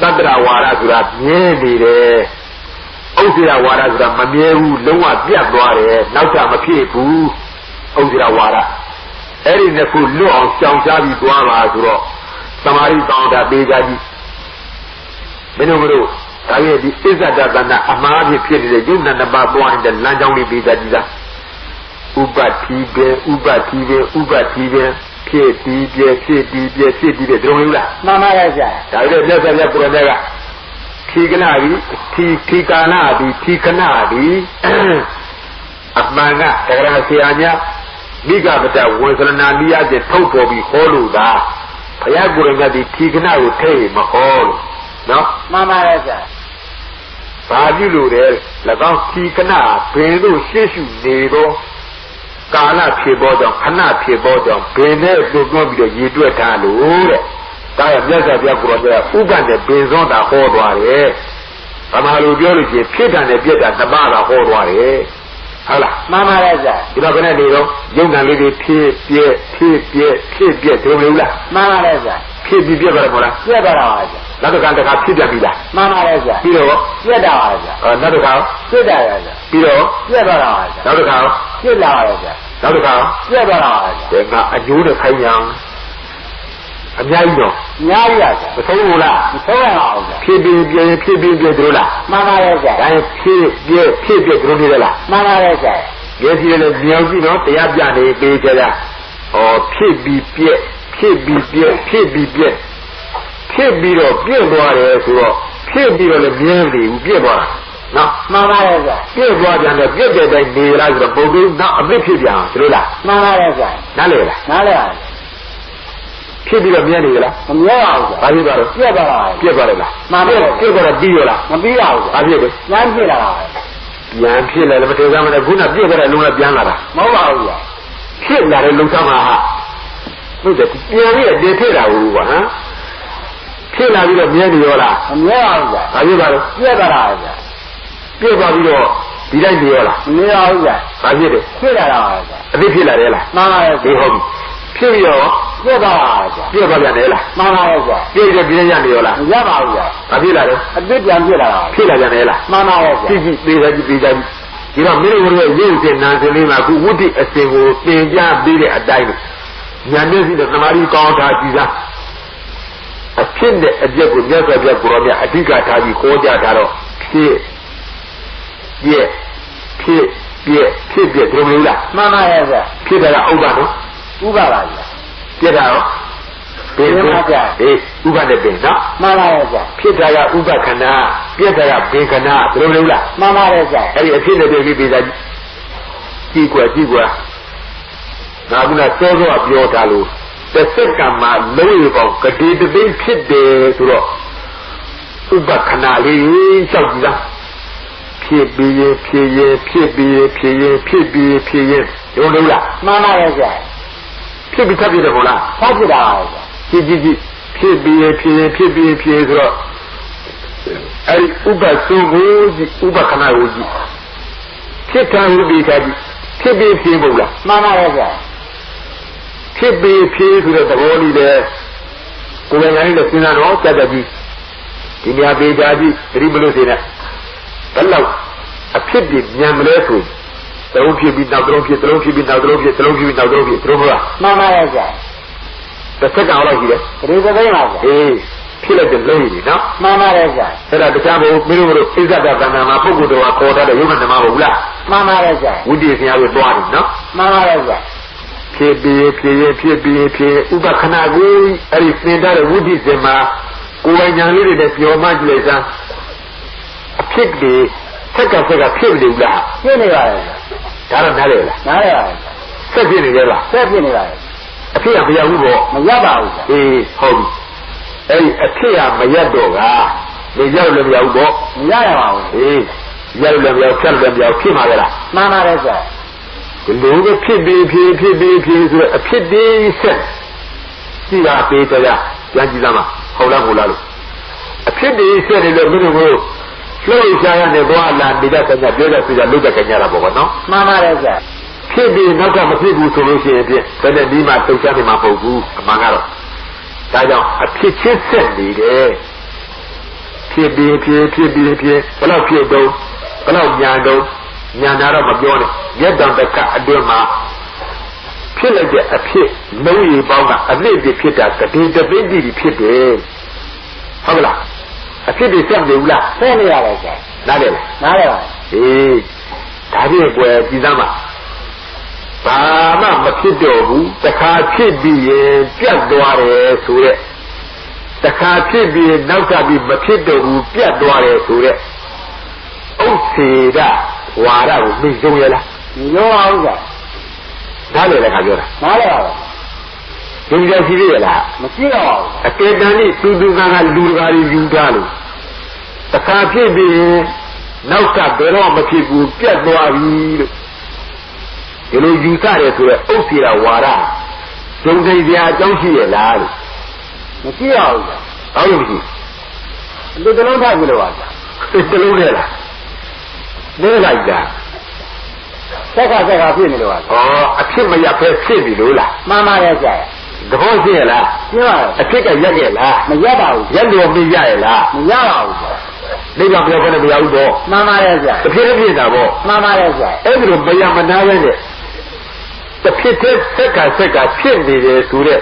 S1: သတ္တရဝါဒဆိုတာမြဲနေတယ်ဥစ္စေရဝါဒဆိုတာမမြဲဘူးလုံးဝပြတ်သွားတယ်နောက်ကျမဖြစ်ဘူးဥစ္စေရဝါဒ အဲ့ဒီနှစ်ခုလွတ်အောင်ရှောင်ရှားပြီးသွားပါဆိုတော့သမာဓိကောင်းတာပေးကြကြီးမင်းတို့တို့ဒါရဲ့ဒီအစ္ဆဒတနာအမှားဖြစ်နေတဲ့ယုံနာနှစ်ပါးပွားနေတဲ့လမ်းကြောင်းလေးပေးကြကြီးလားဥပတိပဲဥပတိပဲဥပတိပဲဖြစ်ဒီပြည့်ဖြစ်ဒီပြည့်ဖြစ်ဒီပြည့်တို့မဟုတ်လား
S2: မှန်ပါရဲ့ဆရာ
S1: ဒါကြတဲ့မြတ်စွာဘုရားကိုယ်တော်ကထီကနာပြီထီကာနာပြီထီခနာပြီအမှန်ကတကယ်ဆရာများမိဂဗတဝန်စရဏနိယကျထုတ်ပေါ်ပြီးဟောလို့သာဘုရားကိုယ်တော်ကဒီထီခနာကိုထည့်မဟောလို့နော်
S2: မှန်ပါရဲ့ဆရာ
S1: ဘာပြုလို့လဲ၎င်းထီခနာဘယ်လိုရှေ့ရှုနေတော့ကာလဖြစ်ပေါ်ကြောင့်ခဏဖြစ်ပေါ်ကြောင့်ဘယ်နဲ့ပြုတ်ပြီးတော့ရည်တွက်ထားလို့တဲ့ဒါရမြတ်စွာဘုရားကိုယ်တော်ကဥပ္ပန္နေပင်စောတာဟောသွားတယ်ဗမာလူပြောလို့ရှိရင်ဖြစ်တာနဲ့ပြက်တာတပတာဟောသွားတယ်ဟုတ်လား
S2: မှန်ပါရဲ့ဆရာ
S1: ဒီတော့ခနဲ့နေတော့ယုံနာလေးတွေဖြစ်ပြက်ဖြစ်ပြက်ဖြစ်ပြက်တို့မလို့လား
S2: မှန်ပါရဲ့ဆရာ
S1: ဖြစ်ပြီးပြက်ပါတယ်မဟုတ်လား
S2: ပြက်ပါတော့ပါဆရာ
S1: နောက်တစ်ခါတစ်ခါဖြစ်ပြန်ပြီလား
S2: မှန်ပါရဲ့ဆရာ
S1: ပြီးတော့
S2: ပြက်တာပါဆရာ
S1: နောက်တစ်ခါ
S2: ဖြစ်တာရဲ့ဆရာ
S1: ပြီးတော့
S2: ပြက်ပါတော့ပါဆရာ
S1: နောက်တစ်ခါ
S2: ဖြစ်လာရဲ့ဆရာ
S1: နောက်တစ်ခါ
S2: ပြက်ပါတော့ပါဆရာ
S1: ဒါကအကျိုးနဲ့ခိုင်းရအောင်အများကြီးတော့
S2: အများကြီးပါဆရာ
S1: မဆုံးဘူးလား
S2: မဆုံးရအောင်ဆရာ
S1: ဖြစ်ပြီးပြည့်ဖြစ်ပြီးပြည့်တို့လား
S2: မှန်ပါရဲ့ဆရာ
S1: ဒါဖြစ်ပြည့်ဖြစ်ပြည့်တို့နေလား
S2: မှန်ပါရဲ့ဆရာ
S1: ဒီစီလည်းမြောက်ကြည့်တော့တရားပြနေပေးကြတာဩဖြစ်ပြီးပြည့်ဖြစ်ပြီးပြည့်ဖြစ်ပြီးပြည့်ဖြစ်ပြီးတော့ပြည့်သွားတယ်ဆိုတော့ဖြစ်ပြီးတော့လည်းမြဲနေဘူးပြည့်သွားတာနော်
S2: မှန်ပါရဲ့ဆရာ
S1: ပြည့်သွားပြန်တော့ပြည့်တဲ့တိုင်းနေလားဆိုတော့ပုံပြီးနောက်အသစ်ဖြစ်ပြန်တို့လား
S2: မှန်ပါရဲ့ဆရာ
S1: နားလေလား
S2: နားလေပါ
S1: ဖြစ်ပြီးတော့မြဲနေလား
S2: မမြဲပါဘူး
S1: ဘာဖြစ်သွားလဲ
S2: ပြက်သွားတာ
S1: ပြက်သွားတယ်လား
S2: မှန်ပါရဲ့
S1: ပြက်သွားတော့ပြီးရောလား
S2: မပြီးပါဘူး
S1: ဘာဖြစ်လဲ
S2: ပြန်ဖြစ်လာတာ
S1: ပြန်ဖြစ်လာတယ်မထေရမနဲ့ခုနပြည့်ခဲ့တဲ့လုံးကပြန်လာတာ
S2: မဟုတ်ပါဘူးဗျာ
S1: ဖြစ်လာတဲ့လုံဆောင်မှာဟာဟုတ်တယ်ပြန်ပြီးတည်ဖြစ်တာဘူးကွာဟမ်ဖြစ်လာပြီးတော့မြဲနေရောလား
S2: မမြဲပါဘူးဗျာ
S1: ဘာဖြစ်ပါလဲ
S2: ပြည့်သွားတာဗျာ
S1: ပြည့်သွားပြီးတော့ဒီတိုင်းနေရောလား
S2: မမြဲပါဘူးဗျာ
S1: ဘာဖြစ်တယ်
S2: ဖြစ်လာတာပါဗျာ
S1: အသိဖြစ်လာတယ်လား
S2: မှန်ပါရဲ့
S1: ဒီဟုတ်ပြီဖြစ်ပြီးတော့
S2: ပြည့်သွားတာဗျာ
S1: ပြည့်သွားပြန်တယ်လား
S2: မှန်ပါရဲ့ဗျာ
S1: ပြည့်တဲ့ပြည့်ရနေရောလား
S2: မရပါဘူးဗျာ
S1: ဘာဖြစ်လာလဲ
S2: အသိပြန်ဖြစ်လာတာ
S1: ဖြစ်လာပြန်တယ်လား
S2: မှန်ပါရဲ့ဗျာ
S1: ကြည့်ကြည့်သေးတယ်ကြည့်သေးတယ်ဒီတော့မင်းတို့ရဲ့ရုပ်ရှင်နာစင်လေးမှာအခုဝိတ္တိအစဉ်ကိုသင်ကြားပြီးတဲ့အတိုင်းဉာဏ်မျက်စိနဲ့သမာဓိကောင်းထားကြည့်စားအဖြစ်နဲ့အကျက်ကိုမြတ်စွာဘုရားကိုရောမြတ်အဓိကထားပြီးခေါ်ကြတာတော့ဖြစ်ပြည့်ဖြစ်ပြည့်ဖြစ်ပြည့်ဒီလိုလား
S2: မှန်ပါရဲ့ဗျာ
S1: ဖြစ်တာကဥပ္ပါနော်
S2: ဥပ္ပါပါဗျာ
S1: ပြည့်တာရော
S2: ဘယ်မှာဗျာ
S1: အေးဥပ္ပါနဲ့ပြင်နော်
S2: မှန်ပါရဲ့ဗျာ
S1: ဖြစ်တာကဥပ္ပခဏပြည့်တာကဘင်ခဏဒီလိုလား
S2: မှန်ပါရဲ့ဗျာ
S1: အဲ့ဒီအဖြစ်နဲ့တည်းပြီးသားကြည့်ကွယ်ငါကစောစောပြောတာလို့တစ်စက္ကန့်မှာလုံးရပေါင်းကတိတသိန်းဖြစ်တယ်ဆိုတော့ဥပ္ပခဏလေးလျှောက်ကြည့်လားဖြစ်ပြီးဖြစ်ရင်ဖြစ်ပြီးဖြစ်ရင်ဖြစ်ပြီးဖြစ်ရင်ရုံးလို့လား
S2: မှန်ပါရဲ့ဗျာ
S1: ဖြစ်ပြီးထပ်ပြတယ်ဟုတ်လား
S2: ထပ်ပြတာပါဗျာ
S1: ကြည့်ဖြစ်ပြီးဖြစ်ရင်ဖြစ်ပြီးဖြစ်ဆိုတော့အဲ့ဒီဥပ္ပစုကိုကြည့်ဥပ္ပခဏကိုကြည့်ဖြစ်တာဥပ္ပိခါကြည့်ဖြစ်ပြီးဖြစ်ဖို့လား
S2: မှန်ပါရဲ့ဗျာ
S1: ဖြစ်ပြီးဖြစ်ဆိုတဲ့သဘောလေးလေကိုယ်တိုင်လည်းစဉ်းစားတော့ကြက်ကြီးဒီနေရာပေးကြကြည့်သတိမလို့စေနဲ့ဘယ်လောက်အဖြစ်ပြညံမလဲဆိုတလုံးဖြစ်ပြီးနောက်တလုံးဖြစ်တလုံးဖြစ်ပြီးနောက်တလုံးဖြစ်တလုံးဖြစ်ပြီးနောက်တလုံးဖြစ်တို့မလား
S2: မှန်ပါရဲ့ဗျာ
S1: တစ်စက္ကန့်လောက်ရှိတယ်
S2: ဒီသဘောပါဗျာ
S1: အေးဖြစ်လိုက်တဲ့လုံးကြီးနော်
S2: မှန်ပါရဲ့ဗျာ
S1: အဲ့ဒါတရားဘုမင်းတို့တို့ဣဇဒဗန္နာမှာပုဂ္ဂိုလ်တော်ကခေါ်ထားတဲ့ယုံနာမဟုတ်လား
S2: မှန်ပါရဲ့ဗျာ
S1: ဝိတ္တိဆရာကိုတွားတယ်နော်
S2: မှန်ပါရဲ့ဗျာ
S1: ဖြစ်ပြီးဖြစ်ဥပခဏကိုအဲ့ဒီသင်ထားတဲ့ဝိတ္တိစင်မှာကိုယ်ပိုင်ညာလေးတွေနဲ့ပြောမှကြည့်လိုက်စမ်းအဖြစ်တွေဆက်ကဖြစ်နေလား
S2: ဖြစ်နေပါရဲ့
S1: ဒါတော့နားလေလား
S2: နားလေပါရဲ့
S1: ဆက်ဖြစ်နေကြလား
S2: ဆက်ဖြစ်နေပါရဲ့
S1: အဖြစ်ကမရဘူးပေါ့
S2: မရပါဘူး
S1: အေးဟုတ်ပြီအဲ့ဒီအဖြစ်ကမရတော့ကနေရောက်လည်းမရဘူးပေါ့
S2: မရရပါဘူး
S1: အေးရောက်လည်းမရဖြတ်လည်းမရဖြစ်မှာလား
S2: မှန်ပါတယ်ဆရာ
S1: ဒီလိုပဲဖြစ်ပြီးဆိုတော့အဖြစ်တွေဆက်ကြည့်တာပေးကြပြန်ကြည့်လားမဟုတ်လားလို့အဖြစ်တွေဆက်နေလို့မင်းတို့ကိုလှုပ်ရှားရနေသွားလာနေတဲ့ကညာပြောတဲ့ဆိုကြလုတဲ့ကညာတာပေါ့နော်
S2: မှန်ပါတယ်ဆရာ
S1: ဖြစ်ပြီးနောက်ကမဖြစ်ဘူးဆိုလို့ရှိရင်ဖြင့်ဘယ်နဲ့ဒီမှာတုတ်ချနေမှာမဟုတ်ဘူးအမှန်ကတော့ဒါကြောင့်အဖြစ်ချင်းဆက်နေတယ်ဖြစ်ပြီးဘယ်လောက်ဖြစ်တော့ဘယ်လောက်ညာတော့ညာတာတော့မပြောနဲ့ရက်တံတကအတွင်းမှာဖြ ဖြစ်လိုက်တဲ့အဖြစ်လုံးရည်ပေါင်းကအနည်းပြဖြစ်တာကတိတသိန်းကြီးဖြစ်တယ်ဟုတ်လားအဖြစ်တွေဆက်နေဘူးလား
S2: ဆက်နေရတယ်ဆရာ
S1: နားတယ်လား
S2: နားတယ်ပါ
S1: အေးဒါဖြင့်ကွယ်ကြည်သားမှာဘာမှမဖြစ်တော့ဘူးတခါဖြစ်ပြီးရင်ပြတ်သွားတယ်ဆိုရက်တခါဖြစ်ပြီးနောက်ထပ်ပြီးမဖြစ်တော့ဘူးပြတ်သွားတယ်ဆိုရက်ဥစ္စေဒဝါဒကိုမယုံရလား
S2: မယုံအောင်ဆရာ
S1: နားလေလည်းခါပြောတာ
S2: နားလေပါဘူး
S1: ယုံကြရှိရလား
S2: မရှိတော့ဘူး
S1: အတေတန်นี่သူကလူတကာတွေယူထားလို့တခါဖြစ်ပြီးနောက်ထပ်ဘယ်တော့မဖြစ်ဘူးပြတ်သွားပြီလို့ဒီလိုယူဆတယ်ဆိုတော့ဥစ္စေဒဝါဒယုံကြည်စရာအကြောင်းရှိရလားလို့
S2: မရှိတော့ဘူး
S1: ဟုတ်လို့မရှိ
S2: ဒီတလုံးထားကြလို့ပါဗျာ
S1: တလုံးနဲ့လားနေလိုက်တာ
S2: ဆက်ကဖြစ်နေလို့ပါ
S1: ဩအဖြစ်မရဖဲဖြစ်ပြီလို့လား
S2: မှန်ပါတယ်ဆရာ
S1: သဘောရှိရလား
S2: ရှင်းပါတယ်
S1: အဖြစ်ကရက်ရဲ့လား
S2: မရက်ပါဘူး
S1: ရက်လို့မရရဲ့လား
S2: မရပါဘူးဆရာ
S1: နေကပြောကနေမရဘူးတော့
S2: မှန်ပါတယ်ဆရာ
S1: တဖြစ်ဖြစ်တာပေါ့
S2: မှန်ပါတယ်ဆရာ
S1: အဲ့ဒီလိုမရမနာပဲနဲ့တဖြစ်တဲ့ဆက်ကဖြစ်နေတယ်ဆိုတဲ့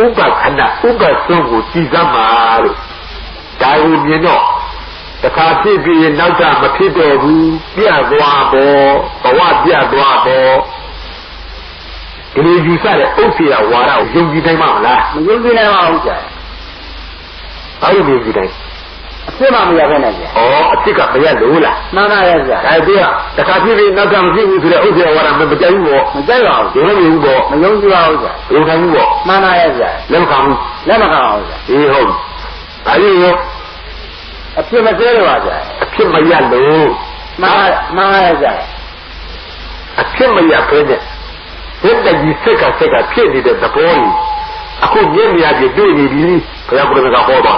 S1: ဥပခဏဥပဆုံးကိုကြည်စမ်းပါလို့ဒါကိုမြင်တော့တခါဖြစ်ပြီးနောက်ထပ်မဖြစ်တော့ဘူးပြတ်သွားပေါ်ဘဝပြတ်သွားပေါ်ဒီလိုယူဆတဲ့ဥစ္စေယဝါဒကိုယုံကြည်နိုင်မှာမလား
S2: မယုံကြည်နိုင်ပါဘူးဆရာ
S1: ဘာလို့မယုံကြည်နိုင်
S2: အဖြစ်မှမရဘဲနဲ့ဆရာ
S1: အဖြစ်ကမရလို့လား
S2: မှန်ပါတယ်ဆရာ
S1: ဒါပြီးတော့တခါဖြစ်ပြီးနောက်ထပ်မဖြစ်ဘူးဆိုတဲ့ဥစ္စေယဝါဒမကြိုက်ဘူးပေါ့
S2: မကြိုက်ပါဘူး
S1: ယုံလို့မယုံဘူးပေါ့
S2: မယုံကြည်ပါဘူးဆရာ
S1: ယုံနိုင်ဘူးပေါ့
S2: မှန်ပါတယ်ဆရာ
S1: လက်မခံဘူး
S2: လက်မခံပါဘူးဆရာ
S1: အေးဟုတ်ဒါကြီးရော
S2: အဖြစ်မသေးလို့ပါဆရာ
S1: အဖြစ်မရလို့
S2: မှန်ပါတယ်ဆရာ
S1: အဖြစ်မရဖဲနဲ့ဒီတကြီးဆက်ကဖြစ်နေတဲ့သဘောကြီးအခုမြင်နေရပြီတွေ့နေပြီဘုရားကိုယ်ကဟောပါ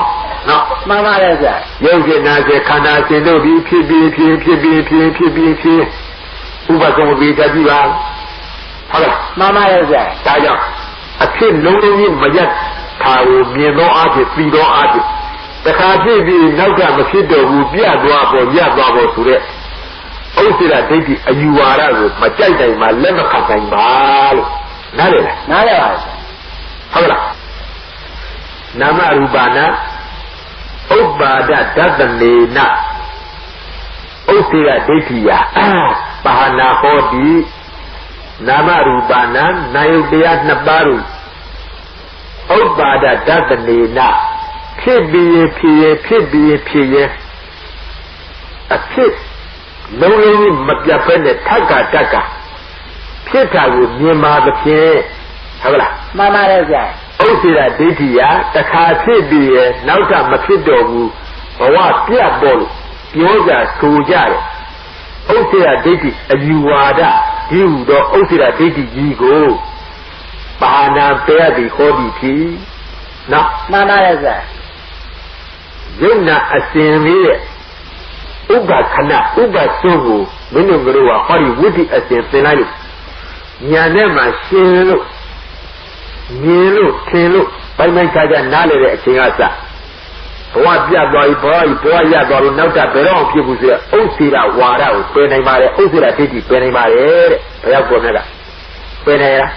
S1: နော်
S2: မှန်ပါတယ်ဆရာ
S1: ရုပ်ရှင်နာစေခန္ဓာရှင်တို့ဒီဖြစ်ပြီးဥပက္ခဝိတ္တိပါဟုတ်လား
S2: မှန်ပါတယ်ဆရာ
S1: ဒါကြောင့်အဖြစ်လုံးလုံးကြီးမရက်ထာကိုမြင်သောအဖြစ်ပြီးသောအဖြစ်တခါဖြစ်ပြီးနောက်ကမဖြစ်တော့ဘူးပြတ်သွားပေါ်ရပ်သွားပေါ်ဆိုတဲ့ဥစ္စေဒဒိဋ္ဌိအယူဝါဒကိုမကြိုက်နိုင်မှလက်မခံနိုင်ပါလို့နားလည်လား
S2: နားလည်ပါဘူး
S1: ဟုတ်လားနာမရူပနာဥပ္ပါဒဒတနေနဥစ္စေဒဒိဋ္ဌိယပါဟနာဟောတိနာမရူပနာနာယုတ်တရားနှစ်ပါးတို့ဥပ္ပါဒဒတနေနဖြစ်ပြီးဖြစ်အဖြစ်လုံးလုံးမပြတ်ဖက်နဲ့ထက်ကဖြစ်တာကိုမြင်ပါသဖြင့်ဟုတ်လား
S2: မှန်ပါတယ်ဆရာ
S1: ဥစ္စေဒဒိဋ္ဌိယတခါဖြစ်ပြီးနောက်ထပ်မဖြစ်တော့ဘူးဘဝပြတ်ပေါ်လို့ပြောကြဆိုကြတယ်ဥစ္စေဒဒိဋ္ဌိအယူဝါဒဒီဟုသောဥစ္စေဒဒိဋ္ဌိကြီးကိုပါဏာပယ်သည်ဟောသည်ဖြစ်နော်
S2: မှန်ပါတယ်ဆရာ
S1: ယုံနာအစဉ်လေးရဲ့ဥပခဏဥပဆုံးကိုမင်းတို့ကဟောဒီဝိတ္တိအစဉ်သင်လိုက်လို့ညာနဲ့မှရှင်းလို့မြင်လို့ထင်လို့ပိုင်ခြားနားလေတဲ့အချိန်ကစဘဝပြတ်သွားပြီဘဝရသွားပြီနောက်တာဘယ်တော့ဖြစ်ဘူးဆိုရဥစ္စေဒဝါဒကိုပယ်နိုင်ပါတယ်ဥစ္စေဒဒိဋ္ဌိပယ်နိုင်ပါတယ်တဲ့ဘုရားကိုယ်နဲ့ကပယ်နိုင်လား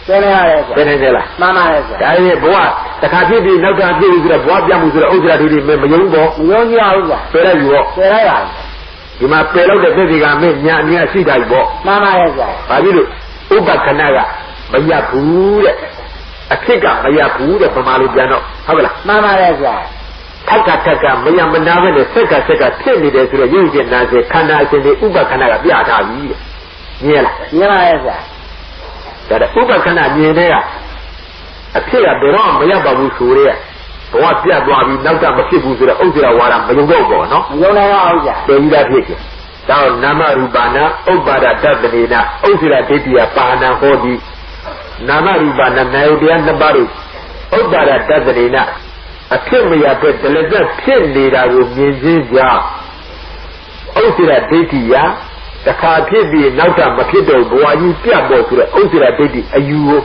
S2: ပယ်နိုင်ရတယ်
S1: ပယ်နိုင်တယ်လား
S2: မှန်ပါတယ်ဆရာ
S1: ဒါရင်ဘဝတစ်ခါဖြစ်ပြီးနောက်တာဖြစ်ဘူးဆိုတော့ဘဝပြတ်မှုဆိုတော့ဥစ္စေဒဒိဋ္ဌိမယုံဘော
S2: မယုံကြည်ပါဘူးဆရာ
S1: ပယ်လိုက်ယူရော
S2: ပယ်လိုက်ပါ
S1: ဒီမှာပယ်လို့တဲ့သစ္စေကမင်းညာအမြတ်ရှိတာပေါ့
S2: မှန်ပါတယ်ဆရာ
S1: ဘာဖြစ်လို့ဥပခဏကမရဘူးတဲ့အဖြစ်ကမရဘူးတဲ့ပမာလိုပြန်တော့ဟုတ်ကလား
S2: မှန်ပါတယ်ဆရာ
S1: ထက်ကမရမနာပဲနဲ့ဆက်ကဖြစ်နေတယ်ဆိုတော့ရုပ်ရှင်နာစေခန္ဓာအစဉ်တွေဥပခဏကပြထားပြီတဲ့မြင်လား
S2: မြင်ပါရဲ့ဆရာ
S1: ဒါတဲ့ဥပခဏမြင်တဲ့ကအဖြစ်ကဘယ်တော့မရပါဘူးဆိုတဲ့ဘဝပြတ်သွားပြီနောက်တာမဖြစ်ဘူးဆိုတော့ဥစ္စေဒဝါဒမယုံတော့ဘူးနော်
S2: မယုံနိုင်ပါဘူးဆရာ
S1: ပြည်သားဖြစ်တယ်ဒါတော့နာမရူပနာဥပ္ပါဒတတနေနဥစ္စေဒဒိဋ္ဌိယပါဏာဟောတိနာမရူပနာနာယုတ်တရားနှစ်ပါးတို့ဥပ္ပါဒတတနေနအဖြစ်မရတဲ့ဒလဇတ်ဖြစ်နေတာကိုမြင်ခြင်းကြောင့်ဥစ္စေဒဒိဋ္ဌိယတခါဖြစ်ပြီးနောက်တာမဖြစ်တော့ဘဝကြီးပြတ်ပေါ်ဆိုတော့ဥစ္စေဒဒိဋ္ဌိအယူကို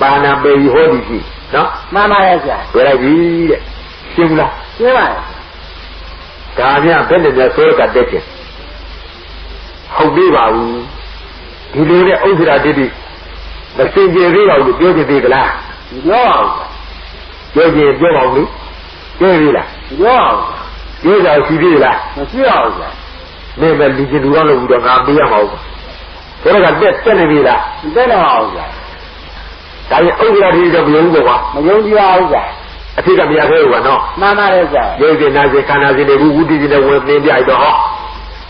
S1: ပါဏာပေဟောတိရှိနော်
S2: မှန်ပါရဲ့ဆရာ
S1: ပြောလိုက်ပြီတဲ့ရှင်းလား
S2: ရှင်းပါရဲ့
S1: ဒါများဘယ်နဲ့လဲဆိုတော့တက်ချင်းဟုတ်ပြီပါဘူးဒီလိုနဲ့ဥစ္စေဒဒိဋ္ဌိ မစင်ကြယ်သေးတော့ဘူးပြောချင်သေးကလား
S2: ပြောအောင်
S1: ပြောချင်ပြောပါဦးလေပြောရည်လား
S2: ပြောအောင်
S1: ပြောကြရှိသေးလား
S2: မရှိအောင်ဗျာ
S1: မင်းပဲလူချင်းလူကောင်းလို့ဘူးတော့ငါပေးရမှာဟုတ်ဘယ်တော့ကတက်နေပြီလား
S2: တက်တော့အောင်ဗျာ
S1: ဒါရင်ဥက္ကဋ္ဌကြီးတော့မယုံဘူးကွာ
S2: မယုံကြည်အောင်ဗျာ
S1: အဖြစ်ကမရသေးဘူးကွာနော်
S2: မှန်ပါတယ်ဗျာ
S1: ရုပ်ရှင်နာစီခန္ဓာစီတွေဝုဒ္ဓစီတွေဝင်ပြပြတော့ဟော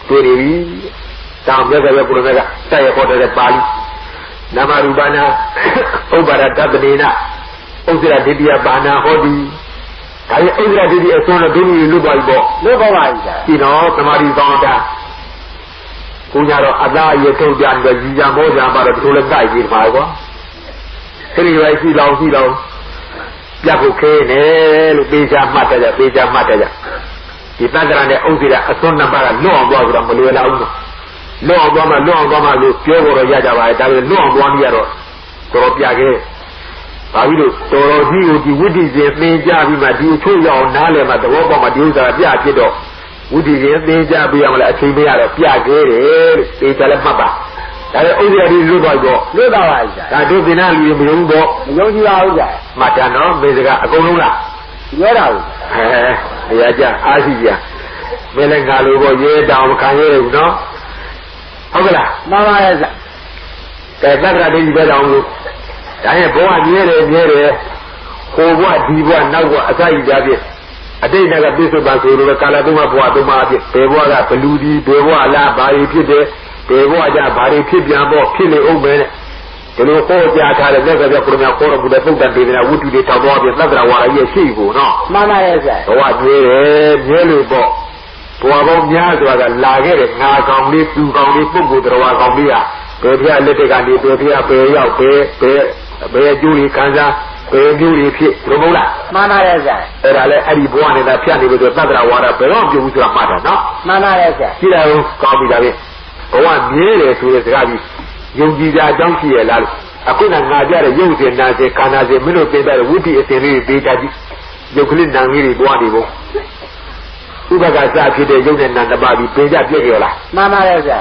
S1: တွေ့နေပြီတောင်မြတ်စွာဘုရားကိုယ်တော်ကဆက်ရခေါ်တဲ့ပါဠိနာမရူပနာဥပ္ပါဒတပ္ပနေနဥစ္စရဒိဋ္ဌိယဘာနာဟောတိဒါရင်ဥစ္စရဒိဋ္ဌိအစွန်းတော့ဒုနည်းလွတ်သွားပြီပေါ့
S2: လွတ်ပါပါဗျာ
S1: ဒီတော့သမာဓိကောင်းတာကိုကြတော့အသားရထုတ်ကြတယ်ကြီးကြမောကြပါတော့ဒီလိုလည်းတိုက်ပြီးပါကွာခရီးရိုက်ရှိလောင်ပြတ်ဖို့ခဲနေလို့ပေးချမှတ်တယ်ပေးချမှတ်တယ်ဒီတက္ကရာနဲ့ဥစ္စရအစွန်းနှစ်ပါးကလွတ်အောင်သွားဆိုတော့မလွယ်လာဘူးလွတ်အောင်သွားမှလို့ပြောဖို့တော့ရကြပါရဲ့ဒါပေမဲ့လွတ်အောင်သွားနေရတော့တော်ပြခဲ့ဘာဖြစ်လို့တော်ကြီးကိုဒီဝိတ္တိရှင်သင်ကြပြီးမှဒီအချို့ရအောင်နားလည်မှသဘောပေါက်မှဒီဥစ္စာပြဖြစ်တော့ဝိတ္တိရှင်သင်ကြပြီးရမလားအချိန်မရတော့ပြခဲ့တယ်လို့သိကြလည်းမှတ်ပါဒါလည်းဥစ္စရဒီလွတ်သွားတော့
S2: လွတ်ပါပါဗျာ
S1: ဒါတို့သင်္နာလူတွေမယုံတော့
S2: မယုံကြည်ပါဘူးဗျာ
S1: မှတ်တယ်နော်မေစကအကုန်လုံးလား
S2: ပြောတာဘူး
S1: တရားကြအားရှိကြမင်းလည်းငါလိုပေါ့ရဲတောင်ခံရဘူးနော်ဟုတ်ကလား
S2: မှန်ပါရဲ့ဗျာ
S1: ကဲသက္ကရာဒိဋ္ဌိပဲတောင်လို့ဒါရင်ဘဝမြဲတယ်ဟိုဘဝဒီဘဝနောက်ဘဝအစယူကြဖြစ်အတိတ်ကပြစ္ဆုတ်ပန်ဆိုလိုကာလသုံးဘဝသုံးပါးဖြစ်ဘယ်ဘဝကဘလူဒီဘယ်ဘဝလားဘာတွေဖြစ်တယ်ဘယ်ဘဝကြဘာတွေဖြစ်ပြန်ပေါ့ဖြစ်နေအောင်ပဲဒီလိုဟောကြားထားတဲ့သက္ကရာကိုယ်တော်ခေါ်တော်မူတဲ့သုတ္တန်ဒေသနာဝတ္ထုတွေထောက်တော်ပြသက္ကရာဝါရရဲ့ရှိကိုနော်
S2: မှန်ပါရဲ့ဗျာ
S1: ဘဝမြဲတယ်မြဲလို့ပေါ့ဘဝပေါင်းများစွာကလာခဲ့တဲ့ငါကောင်လေးသူကောင်လေးပုဂ္ဂိုလ်တော်ကောင်လေးဟာဘယ်ဖျားလက်တကနေဘယ်ဖျားဘယ်ရောက်ဘယ်အကျိုးကြီးခံစားဘယ်မျိုးတွေဖြစ်လို့မဟုတ်လား
S2: မှန်ပါရဲ့ဗျာ
S1: အဲ့ဒါလဲအဲ့ဒီဘဝနေတာဖြတ်နေလို့ဆိုသတ္တရာဝါဒဘယ်တော့ပြုတ်ဘူးဆိုတာမှတ်တာနော်
S2: မှန်ပါရဲ့ဗျာ
S1: ကြည့်လိုက်ဦးကောင်းပြီဒါပဲဘဝမြဲတယ်ဆိုတဲ့စကားကြီးယုံကြည်ကြအကြောင်းရှိရလားအခုကငါပြတဲ့ရုပ်ရှင်နာစေခန္ဓာစေမင်းတို့သိတဲ့ဝိတ္တိအစဉ်လေးတွေပေးကြကြည့်ရုပ်ကလေးနာငယ်တွေဘဝနေဖို့ဥပကစားဖြစ်တဲ့ရုပ်နဲ့နာတပါးပြီးပင်ကြပြည့်ကြော်လား
S2: မှန်ပါရဲ့ဗျာ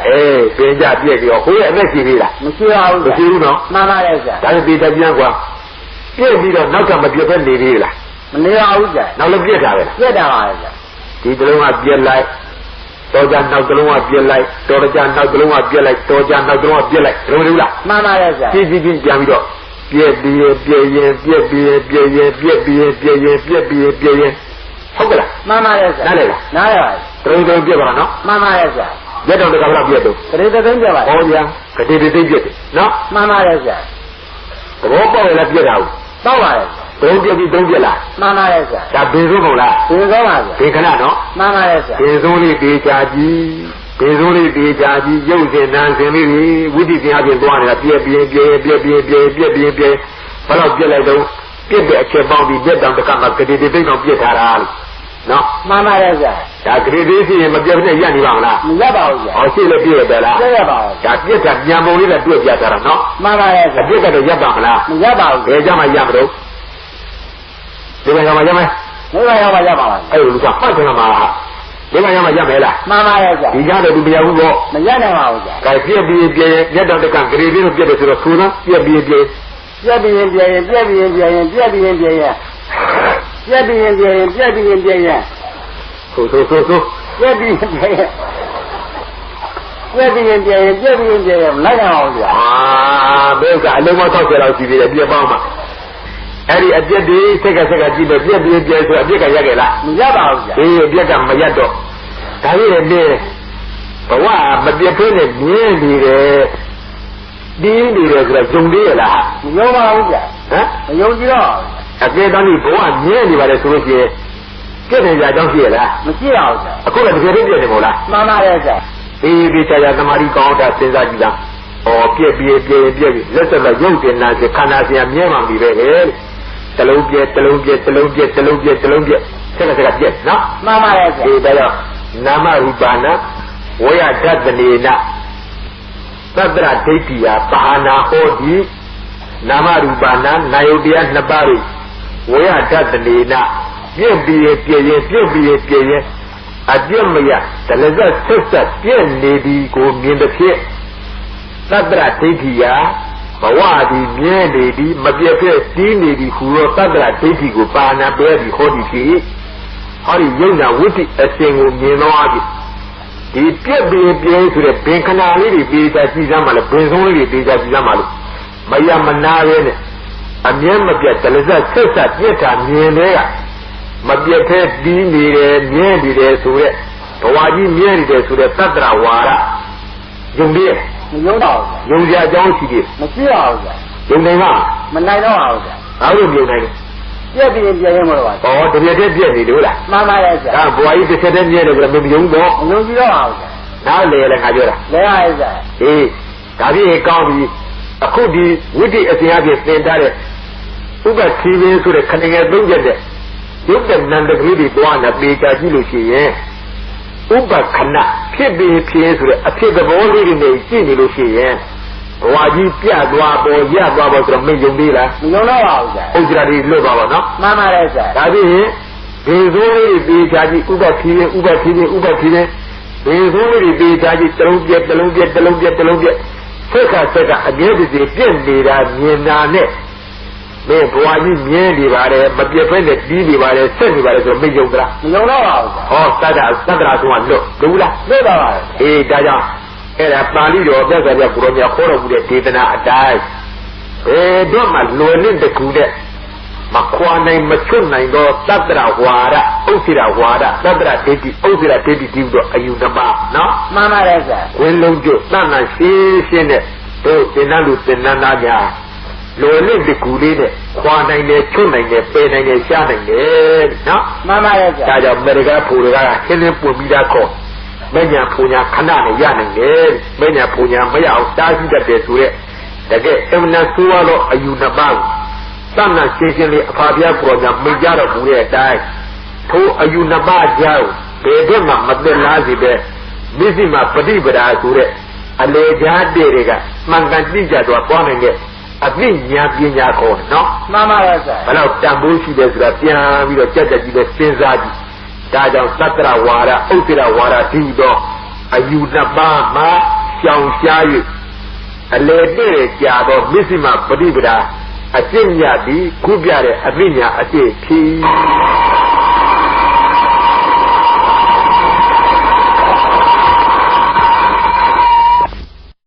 S1: ပင်ကြပြည့်ကြော်ဟိုရဲ့အသက်ရှိသေးလား
S2: မရှိပါဘူး
S1: မရှိဘူးနော်
S2: မှန်ပါရဲ့ဗျာ
S1: ဒါနဲ့ဒီတပြန်ကွာပြည့်ပြီးတော့နောက်ကမပြည့်ပဲနေသေးလား
S2: မနေပါဘူးဗျာ
S1: နောက်လည်းပြည့်တာပဲ
S2: ပြက်တာပါရဲ့ဗျာ
S1: ဒီတလုံးကပြည့်လိုက်တော်ကြနောက်တလုံးကပြည့်လိုက်တော်ကြနောက်တလုံးကပြည့်လိုက်တော်ကြနောက်တလုံးကပြည့်လိုက်လုံးလို့လား
S2: မှန်ပါရဲ့ဗျာ
S1: ပြည့်ပြန်ပြီးတော့ပြည့်ပြီးရင်ဟုတ်ကလား
S2: မှန်ပါရဲ့ဗျာ
S1: နားလေလား
S2: နားရပါ
S1: တုံပြည့်ပါနော်
S2: မှန်ပါရဲ့ဗျာ
S1: ရက်တော်တကဘလားပြည့်တော့
S2: တရေသုံးပြပါ
S1: ဟောဗျာကတိတိပြည့်တယ်နော်
S2: မှန်ပါရဲ့ဗျာ
S1: သဘောပေါက်ရင်လည်းပြည့်တာဟုတ်
S2: တော့ပါရဲ့
S1: တုံပြည့်ပြီးတုံပြည့်လား
S2: မှန်ပါရဲ့ဗျာ
S1: ဒါဘယ်ဆုံးမဟုတ်လား
S2: ဒီကောပါဗျာ
S1: ဒီခဏနော်
S2: မှန်ပါရဲ့ဗျာ
S1: ဘယ်ဆုံးလေးတေချာကြီးဘယ်ဆုံးလေးတေချာကြီးရုပ်ရှင်နာစင်လေးဝိတ္တိပြန်အပြင်သွားနေတာပြည့်ဘယ်တော့ပြည့်လိုက်တော့ပြည့်တဲ့အချက်ပေါင်းပြီးပြည့်တောင်တကမှကတိတိသိတော့ပြည့်ထားတာလို့နော်
S2: မှန်ပါရဲ့ဗျာ
S1: ဒါကတိတိရှိရင်မပြည့်နဲ့ရက်နေပါမလား
S2: မရပါဘူးဗျာ
S1: ဟောရှိလည်းပြည့်ရတယ်လား
S2: ပြရပါဘူး
S1: ဒါပြည့်တာညံပုံလေးနဲ့တွေ့ပြတာနော်
S2: မှန်ပါရဲ့ဗျာ
S1: အပြည့်ကတော့ရက်ပါမလား
S2: မရပါဘူး
S1: ဘယ်ကြမှာရမလို့ဒီမှာရမှာရမယ်
S2: နေပါရပါရပါပါ
S1: အဲ့လိုလူကမှတ်တယ်မှာဒီမှာရမှာရမယ်လား
S2: မှန်ပါရဲ့ဗျာ
S1: ဒီကြတော့သူမရဘူးပေါ့
S2: မရနိုင်ပါဘူးဗျာ
S1: ကဲပြည့်ပြီးပြည့်ရက်တော့တကဂရေလေးကိုပြည့်တယ်ဆိုတော့သူနော်ပြည့်ပြီး
S2: ပြက်ပြီးရင်ပြက်ရင်ပြက်ပြီးရင်ပြက်ရင်ပြက်ပြီးရင်ပြက်ရင်ပြက်ပြီးရင်ပြက်ရင်ပြက်ပြီးရင်ပြက်ရင်
S1: ဆို
S2: ပြက်ပြီးရင်ပြက်ရင်ပြက်ပြီးရင်ပြက်ရင်ပြက်ပြီးရင်ပြက်ရင်လိုက်နိုင်အောင်ဗျာ
S1: ဘယ်ကအလုံးမ60လောက်ရှိသေးတယ်ပြည့်ပေါင်းမှာအဲ့ဒီအပြည့်တွေဆက်ကကြည့်တော့ပြည့်ပြီးဆိုအပြည့်ကရက်ခဲ့လား
S2: မရပါဘူးဗျာ
S1: အေးအပြည့်ကမရက်တော့ဒါကြီးလည်းနေဘဝမပြည့်သေးနဲ့မြင်းနေတယ်ဒီနေတယ်ဆိုတော့ဂျုံသေးရလား
S2: မယုံပါဘူးဗျာ
S1: ဟမ်
S2: မယုံကြည်တော့
S1: အပြည့်တန်းကြီးဘဝမြင်းနေပါလေဆိုလို့ရှိရင်ပြည့်နေကြအကြောင်းရှိရလား
S2: မရှိပါဘူးဗျာ
S1: အခုလည်းတကယ်တည်းပြည့်နေမို့လား
S2: မှန်ပါရဲ့ဗျာ
S1: ဒီချာသမာဓိကောင်းတာစဉ်းစားကြည့်လား။ပြည့်လက်ဆက်လက်ရုပ်တင်နာစေခန္ဓာစီမြဲမှန်ပြီပဲလေ။တလုံးပြည့်ဆက်ကပြည့်နော်
S2: မှန်ပါရဲ့ဗျာ
S1: ဒီတော့နာမရူပနာဝေယဓတ္တနေနသတ္တရဒိဋ္ဌိယဘာနာဟောတိနာမရူပနာနာယုတ်တရားနှစ်ပါးကိုဝေယဓတ္တနေနပြည့်ပြီးရင်အပြည့်မရတလည်းဆက်ပြည့်နေသည်ကိုမြင်တဲ့ဖြစ်သတ္တရဒိဋ္ဌိယ Bawadi, Miedi, Mabiape, Dini, Huro, Tadra, Titi, Pana, Berry, Hodi, Hori Yuna, Witty, a single Minoadi. The Pierre to the Pincanali, Beta Gizamal, Prince only Beta Gizamal. Maya Manare, a Miamabia, Teleza, Cessa, Yeta, Mienea, Mabiape, Dini, Miedi, Sure, Bawadi, Miedi, to the Tadra, Wara. Jumbi.
S2: 有道的，
S1: 用家讲起的，
S2: 没需要的，
S1: 用那嘛，
S2: 没来到的，
S1: 哪有用那个？
S2: 别人没了吧？
S1: 哦，这边你留了。
S2: 妈妈也是。
S1: 啊，不好意思，现在你那个没用过。
S2: 用几多好的？
S1: 哪来了感觉了？
S2: 来还是？
S1: 大边讲的，后的我的这样的现在的，不管体面说的，肯定是中间的，有的男的可以多那别家记录些人。不把看呐，偏说的，偏个玻璃的那进你都些人，话题别多不也多不是没用的了，
S2: 没用到好的，
S1: 我知道你老爸爸喏，
S2: 妈妈来是，
S1: 大边别说的别家的500批的，别说的别家的德隆别，这个，你这些变的啦，面哪呢？没话题面里边的，没别分的地里边的，山里边的是没用的啦。
S2: 没用到好的。
S1: 哦，大家说完了，对了。
S2: 对吧？
S1: 大家，巴黎的那个古罗尼火了的地的那带，多么罗林的古的，嘛宽内嘛春内个，达达华的，欧西拉华的，达达地地，欧西拉地地地的，哎呦那嘛，喏。
S2: 妈妈来是。
S1: 文龙就那新的，都在那路在那家。罗林的古里的，宽内的、春内的、北内的、下内的，喏。
S2: 妈妈来是。
S1: 大家没得个铺的个，现在不比较高。每年铺年看那的也能的，每年铺年没有大几的别墅的，这个他们那说了哎呦那帮，当然新鲜的发表过呢，没家的铺的带，头哎呦那帮家，别的嘛没得垃圾的，没什么不地不大说的，啊来家的这个，慢慢地家多光那个。啊，你娘比人家好喏。
S2: 妈妈来是。
S1: 完了，当不起的是个边为了家己的现杀的，大家萨特拉瓦拉、欧特拉瓦拉听到，啊有那妈妈乡下语，啊来的家到没什么不离不的，啊今年的古边的啊明年啊这批。